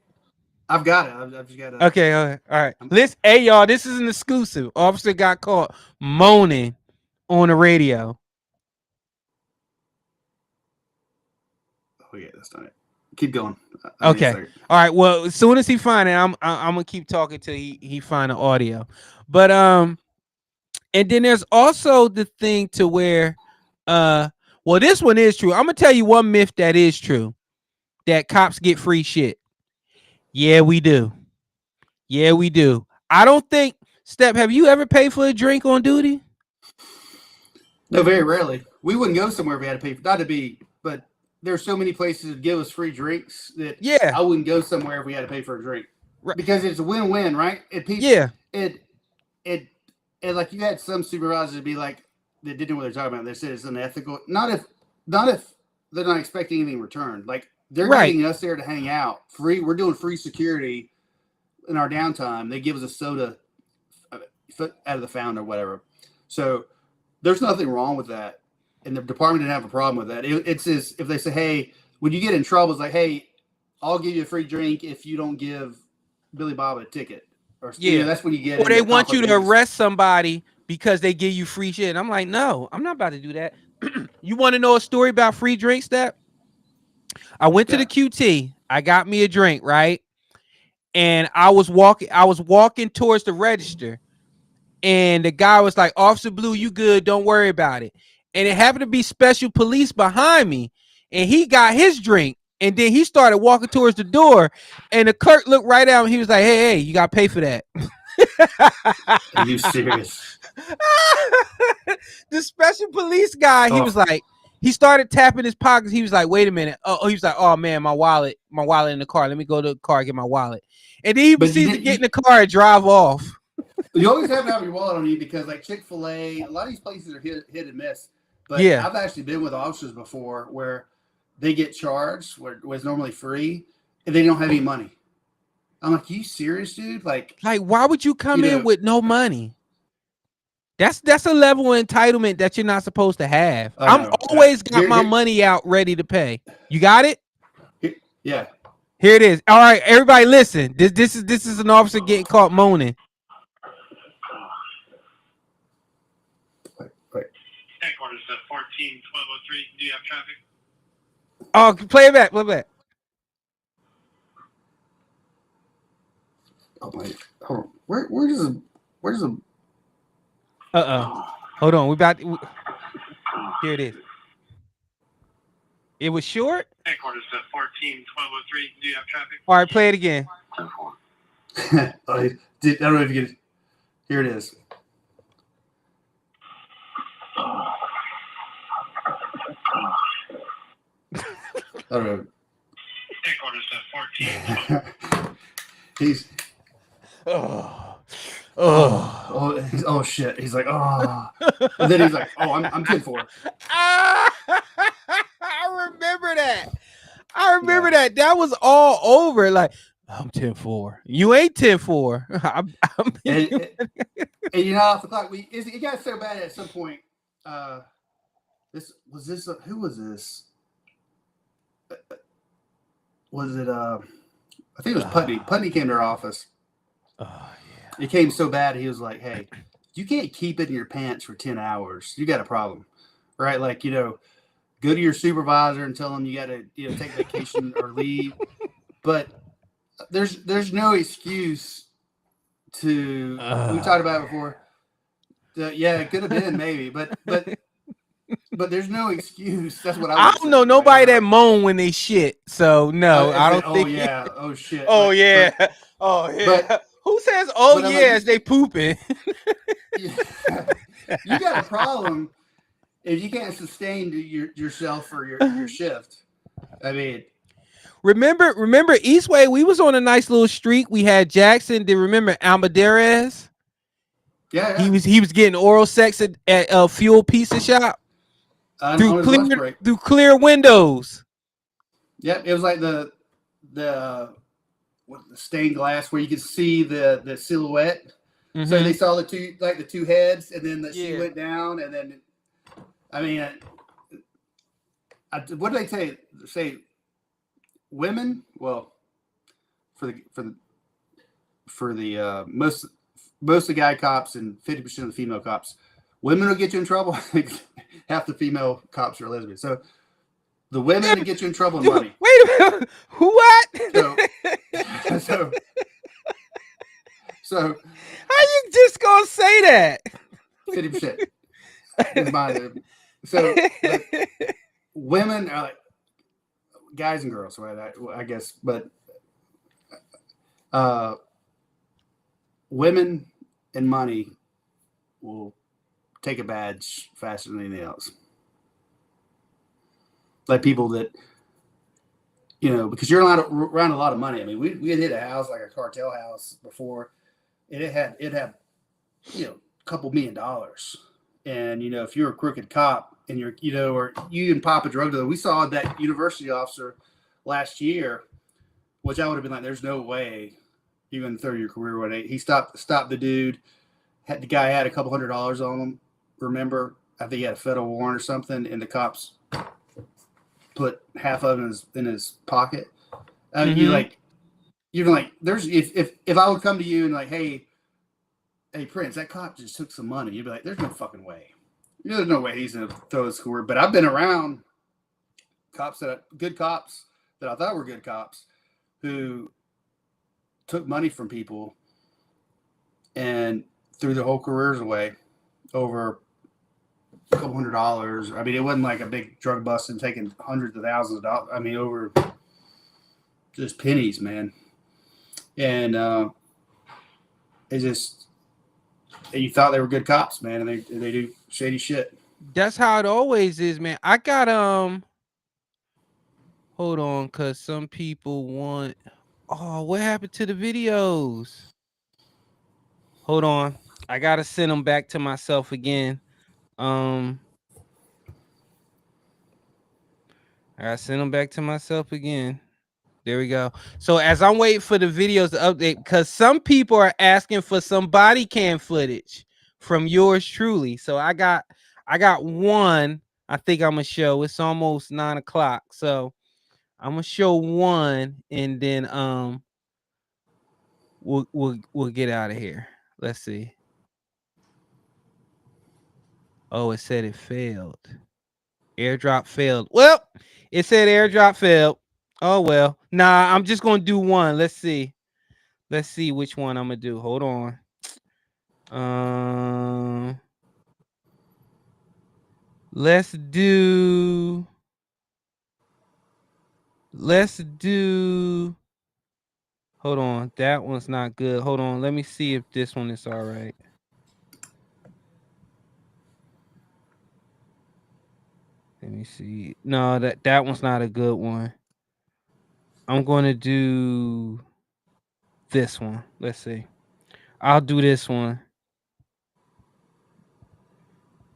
I've got it. I've just got to. Okay, all right. Listen, hey y'all, this is an exclusive. Officer got caught moaning on the radio. Oh yeah, that's not it. Keep going. Okay. All right. Well, as soon as he find it, I'm gonna keep talking till he find the audio. But and then there's also the thing to where well, this one is true. I'm gonna tell you one myth that is true. That cops get free shit. Yeah, we do. Yeah, we do. I don't think, Step, have you ever paid for a drink on duty? No, very rarely. We wouldn't go somewhere if we had to pay for, not to be, but there's so many places that give us free drinks that I wouldn't go somewhere if we had to pay for a drink. Right. Because it's a win-win, right? It like you had some supervisors be like, they didn't know what they're talking about. They said it's unethical. Not if they're not expecting anything in return. Like they're getting us there to hang out. Free. We're doing free security in our downtime. They give us a soda out of the fountain or whatever. So there's nothing wrong with that. And the department didn't have a problem with that. It's if they say, hey, when you get in trouble, it's like, hey, I'll give you a free drink if you don't give Billy Bob a ticket. Or that's when you get. Or they want you to arrest somebody because they give you free shit. And I'm like, no, I'm not about to do that. You want to know a story about free drinks? That I went to the QT. I got me a drink, right? And I was walking towards the register, and the guy was like, "Officer Blue, you good? Don't worry about it." And it happened to be special police behind me, and he got his drink, and then he started walking towards the door, and the clerk looked right at him. He was like, "Hey, you got to pay for that." Are you serious? The special police guy, he was like, he started tapping his pockets. He was like, "Wait a minute." He was like, "Oh man, my wallet in the car. Let me go to the car and get my wallet." And then he proceeds to get in the car and drive off. You always have to have your wallet on you because, like Chick-fil-A, a lot of these places are hit and miss. But I've actually been with officers before where they get charged, where it's normally free, and they don't have any money. I'm like, you serious, dude? Like, why would you come in with no money? That's a level of entitlement that you're not supposed to have. I'm always got my money out ready to pay. You got it? Yeah. Here it is. All right, everybody, listen. This is an officer getting caught moaning. Headquarters 14-1203. Do you have traffic? Oh, play it back. Play it back. Oh my! Hold on. Where's the? Hold on. Here it is. It was short. Headquarters 14-1203. Do you have traffic? All right, play it again. I don't know if you get it. Here it is. I don't know. Headquarters 14. He's. Oh shit. He's like, oh. And then he's like, oh, I'm 10-4. I remember that. That. That was all over. Like, I'm 10-4. You ain't 10-4. And you know, off the clock, it got so bad at some point. Who was this? Was it I think it was Putney. Putney came to our office. Oh yeah. It came so bad he was like, hey, you can't keep it in your pants for 10 hours. You got a problem. Right? Like, go to your supervisor and tell them you gotta, take vacation or leave. But there's no excuse to. We talked about it before. Yeah, it could have been maybe, but there's no excuse. That's what I I would don't say. know Like, nobody that moan when they shit. So no, I don't oh think. yeah, oh shit. Oh Like, yeah, oh yeah. but Who says oh I'm yeah like, as they pooping? you got a problem if you can't sustain yourself for your shift. I mean, remember Eastway? We was on a nice little streak. We had Jackson. Did remember Almaderes? yeah. He was getting oral sex at a fuel pizza shop On his lunch break. through clear windows. Yep, it was like the the stained glass where you could see the silhouette. Mm-hmm. So they saw the two heads, and then she Yeah. went down, and then I mean, what did they say? Say women? Well, for the most of the guy cops and 50% of the female cops, women will get you in trouble. Half the female cops are lesbians. So the women to get you in trouble and money. Wait a minute. What? So how you just gonna say that? 50% is mine. So women are like guys and girls, right? I guess, but women and money will take a badge faster than anything else. Like people that, because you're around a lot of money. I mean, we had hit a house like a cartel house before, and it had a couple $1 million. And if you're a crooked cop and you're or you can pop a drug dealer. We saw that university officer last year, which I would have been like, there's no way you're going to throw your career away. He stopped the dude. The guy had a couple $100 on him. Remember, I think he had a federal warrant or something, and the cops put half of it in his pocket. You're like, there's if I would come to you and like, hey Prince, that cop just took some money, you'd be like, there's no fucking way. There's no way he's gonna throw his career. But I've been around good cops that I thought were good cops who took money from people and threw their whole careers away over a couple $100. I mean, it wasn't like a big drug bust and taking hundreds of thousands of dollars. I mean, over just pennies, man. And it just, you thought they were good cops, man, and they do shady shit. That's how it always is, man. I got hold on, cause some people want. Oh, what happened to the videos? Hold on, I gotta send them back to myself again. I gotta send them back to myself again. There we go. So as I'm waiting for the videos to update, because some people are asking for some body cam footage from yours truly. So I got one. I think I'm gonna show. It's almost 9 o'clock, so I'm gonna show one, and then we'll get out of here. Let's see. Oh, it said it failed. Airdrop failed. Well, it said airdrop failed. Oh well. Nah, I'm just gonna do one. Let's see. Let's see which one I'm gonna do. Hold on. Let's do. Hold on. That one's not good. Hold on. Let me see if this one is all right. Let me see. No, that one's not a good one. I'm going to do this one. Let's see. I'll do this one.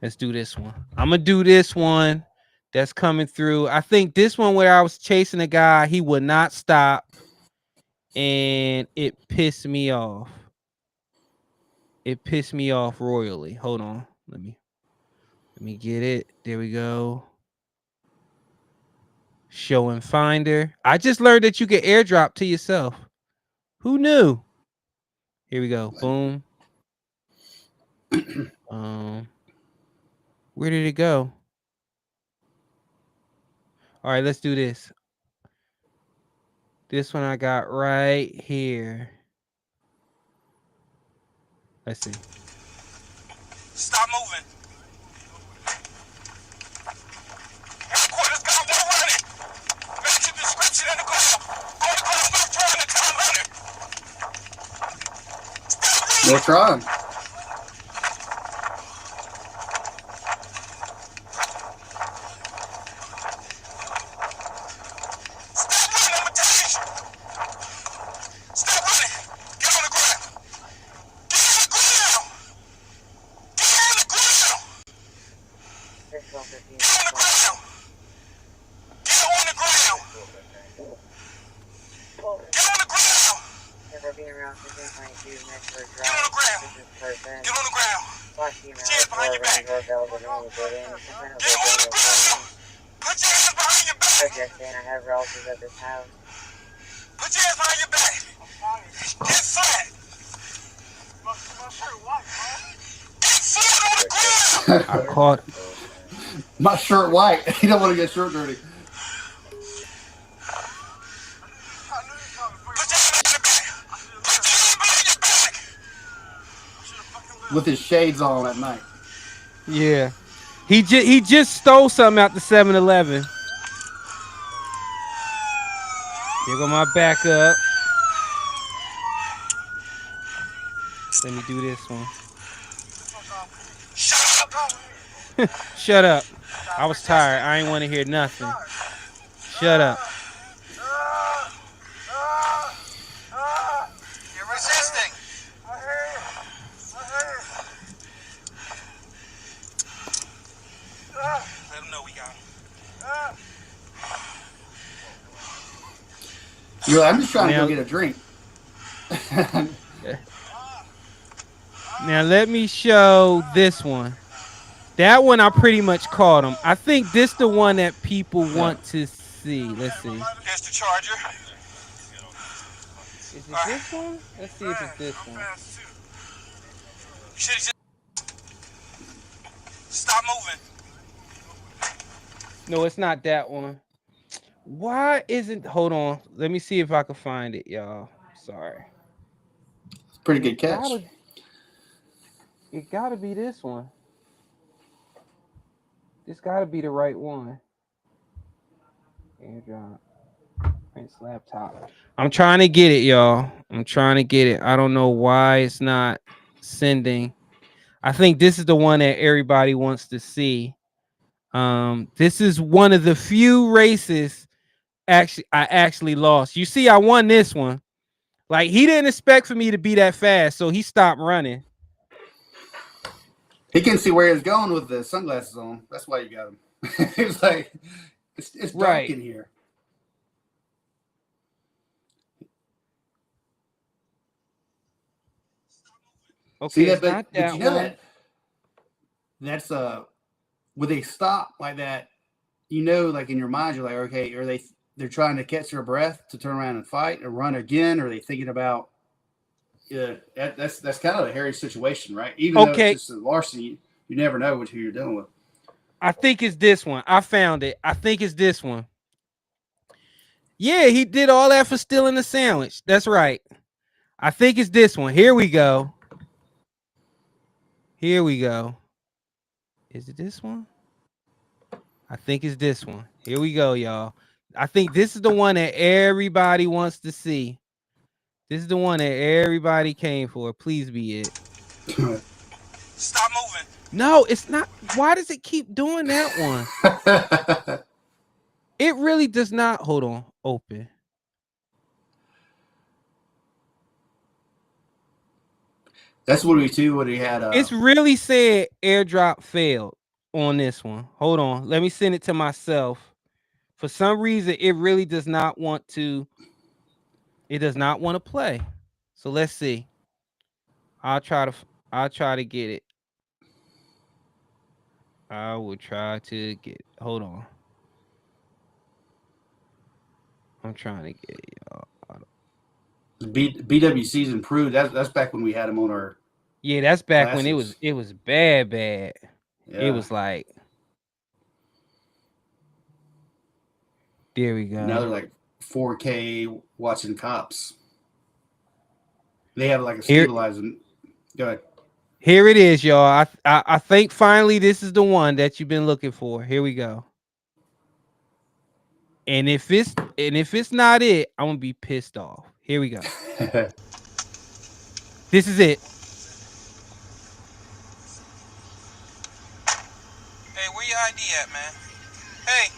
Let's do this one. I'm going to do this one that's coming through. I think this one where I was chasing a guy, he would not stop. And it pissed me off. It pissed me off royally. Hold on. Let me get it. There we go. Show and finder. I just learned that you can airdrop to yourself. Who knew? Here we go. Boom. Where did it go? All right, let's do this. This one I got right here. Let's see. Stop moving. Every quarter's got one running. Match your description in the ground. Go to ground, stop trying to time running. They're trying. Stop running, I'm attacking you. Stop running. Get on the ground. Get on the ground. Get on the ground. Get on the ground. Get on the ground. Get on the ground. Get on the ground. Get on the ground. Hands behind your back. Get on the ground. Put your hands behind your back. Put your hands behind your back. Get flat. Get flat on the ground. I caught. My shirt white. You don't want to get shirt dirty. Put your hands behind your back. Put your hands behind your back. With his shades on at night. Yeah. He just stole something out the 7-Eleven. Here go my backup. Let me do this one. Shut up. Shut up. I was tired. I ain't want to hear nothing. Shut up. You're resisting. Let them know we got him. You're like, I'm just trying to Now- go get a drink. Now let me show this one. That one I pretty much caught him. I think this the one that people want to see. Let's see. Here's the charger. Is it this one? Let's see if it's this one. You should have just stop moving. No, it's not that one. Why isn't? Hold on. Let me see if I can find it, y'all. Sorry. It's a pretty good catch. It gotta be this one. This gotta be the right one. AirDrop. Prince laptop. I'm trying to get it, y'all. I'm trying to get it. I don't know why it's not sending. I think this is the one that everybody wants to see. This is one of the few races I actually lost. You see, I won this one. Like, he didn't expect for me to be that fast, so he stopped running. He can see where he's going with the sunglasses on. That's why you got him. It's like, it's dark Right. in here. Okay, See that? it's not But that you know one. that? That's when they stop like that, you know, like in your mind, you're like, okay, they're trying to catch their breath to turn around and fight or run again? Or are they thinking about? Yeah, that's kind of a hairy situation, right? Even though Okay. it's just a larceny, you never know who you're dealing with. I think it's this one. I found it. I think it's this one. Yeah, he did all that for stealing the sandwich. That's right. I think it's this one. Here we go. Here we go. Is it this one? I think it's this one. Here we go, y'all. I think this is the one that everybody wants to see. This is the one that everybody came for. Please be it. Stop moving. No, it's not. Why does it keep doing that one? It really does not. Hold on. Open. That's what we do when we had. It's really said airdrop failed on this one. Hold on. Let me send it to myself. For some reason, it really does not want to. It does not want to play. So let's see. I'll try to get it. I will try to get it. Hold on. I'm trying to get it, y'all. BWC's improved. That's back when we had him on our. Yeah, that's back classes. when it was bad. Yeah. It was like. There we go. Now they're like 4K watching Cops. They have like a Here, stabilizing. Go ahead. here it is, y'all. I think finally this is the one that you've been looking for. Here we go. And if it's not it, I'm gonna be pissed off. Here we go. This is it. Hey, where your ID at, man? Hey,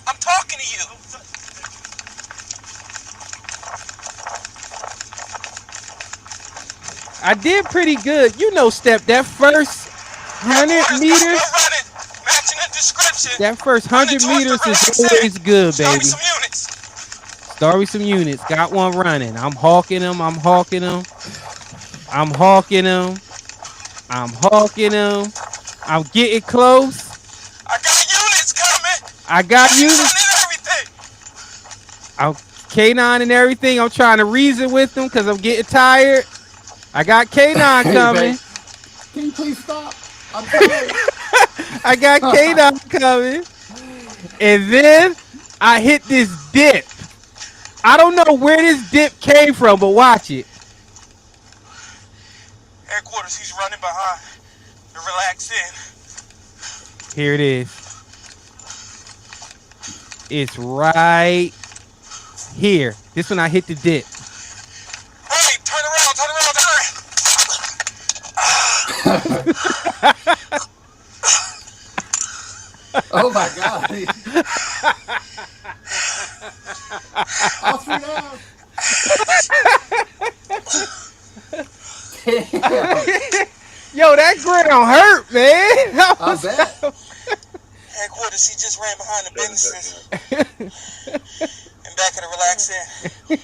I'm talking to you. I did pretty good. You know, Step, that first 100 meters, Running, matching the description. that first 100 meters is always good, baby. Some units. Start with some units. Got one running. I'm hawking them. I'm hawking them. I'm hawking them. I'm hawking them. I'm getting close. I got units coming. I got units. Running everything. I'm K9 and everything. I'm trying to reason with them because I'm getting tired. I got K9 coming. Can you please stop? I'm tired. I got K9 coming. And then I hit this dip. I don't know where this dip came from, but watch it. Headquarters, he's running behind. Relax in. Here it is. It's right here. This one I hit the dip. Hey, turn around. Oh my God. I'll shoot out. Damn. Yo, that ground hurt, man. I bet. Headquarters, he just ran behind the businesses. And back in the relax in.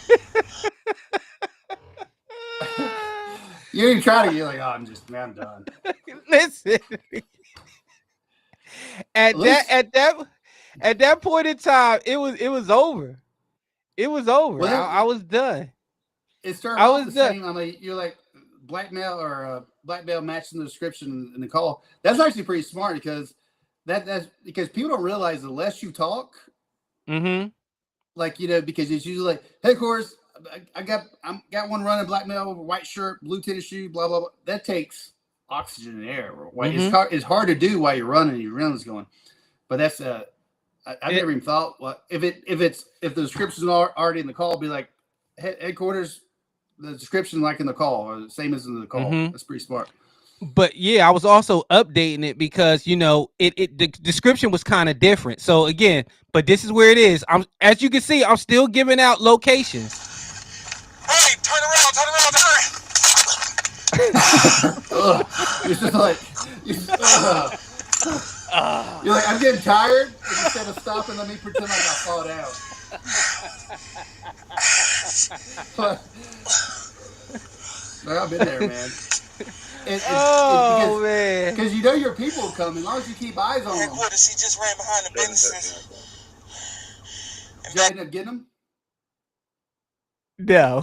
You ain't try to get like, oh, I'm done. Listen. At that point in time, it was over. It was over. Well, I was done. It started off the same. I mean, you're like blackmail or blackmail matching the description in the call. That's actually pretty smart because that's because people don't realize the less you talk, like because it's usually like headquarters. I got one running blackmail, white shirt, blue tennis shoe, blah blah blah. That takes oxygen and air. Right? It's hard to do while you're running and your run's going. But that's I never even thought. Well, if the description's already in the call, be like headquarters. The description like in the call, or the same as in the call. That's pretty smart. But yeah, I was also updating it because the description was kind of different. So again, but this is where it is. As you can see, I'm still giving out locations. Hey, turn around. You're just like, you're like, I'm getting tired. And instead of stopping, let me pretend like I fall down. I've been there, man. Man. Because you know your people are coming. As long as you keep eyes on them. Headquarters, he just ran behind the businesses. Did you end up getting them? No.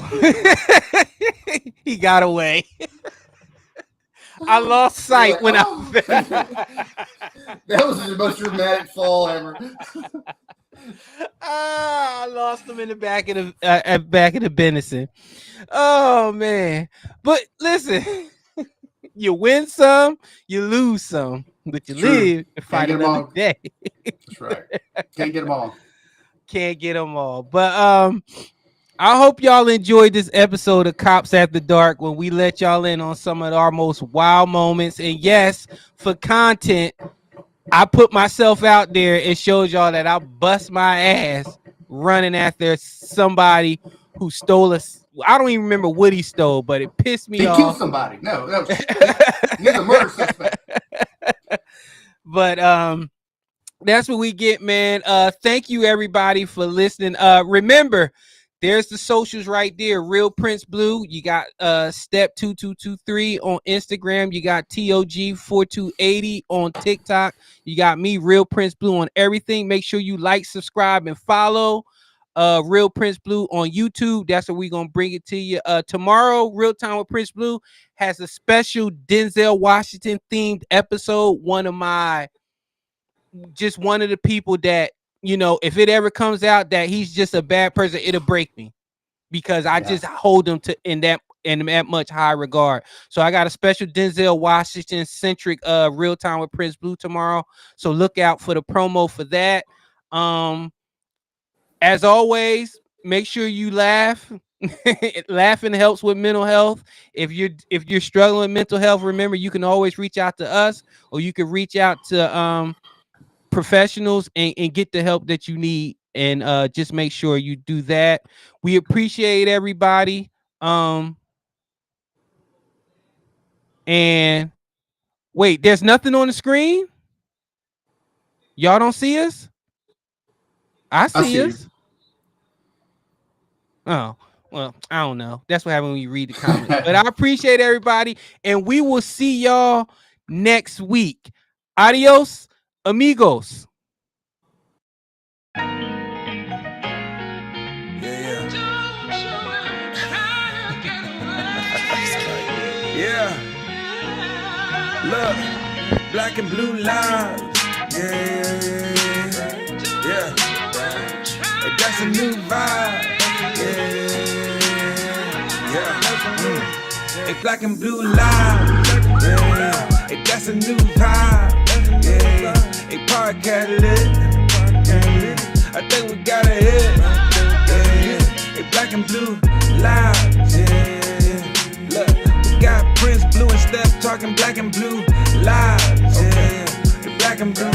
He got away. I lost sight when that was the most dramatic fall ever. I lost them in the back of the venison. Oh man. But listen, you win some, you lose some, but you live to fight another day. That's right. Can't get them all. Can't get them all. But I hope y'all enjoyed this episode of Cops After Dark when we let y'all in on some of our most wild moments. And yes, for content, I put myself out there and showed y'all that I bust my ass running after somebody who stole us. I don't even remember what he stole, but it pissed me off. He killed somebody. No, he's a murder suspect. But that's what we get, man. Thank you everybody for listening. Remember, there's the socials right there. Real Prince Blue. You got Step 2223 on Instagram. You got TOG 4280 on TikTok. You got me, Real Prince Blue, on everything. Make sure you like, subscribe, and follow Real Prince Blue on YouTube. That's where we're gonna bring it to you. Tomorrow, Real Time with Prince Blue has a special Denzel Washington themed episode. One of the people that you know, if it ever comes out that he's just a bad person, it'll break me because I just hold him to in that much high regard. So I got a special Denzel Washington centric Real Time with Prince Blue tomorrow. So look out for the promo for that. As always, make sure you laugh. Laughing helps with mental health. If you're struggling with mental health, remember you can always reach out to us, or you can reach out to professionals and get the help that you need. And just make sure you do that. We appreciate everybody. And wait, there's nothing on the screen. Y'all don't see us? I see us. You. Oh, well, I don't know. That's what happens when you read the comments. But I appreciate everybody, and we will see y'all next week. Adios, amigos. Yeah. Look, black and blue lives. Yeah. Hey, that's a new vibe. Yeah. Hey, black and blue lives. Hey, that's a new vibe. Hey, podcast lit. I think we got a hit. Hey, black and blue lives. Look, we got Prince Blue and Steph talking black and blue lives. Hey, black and blue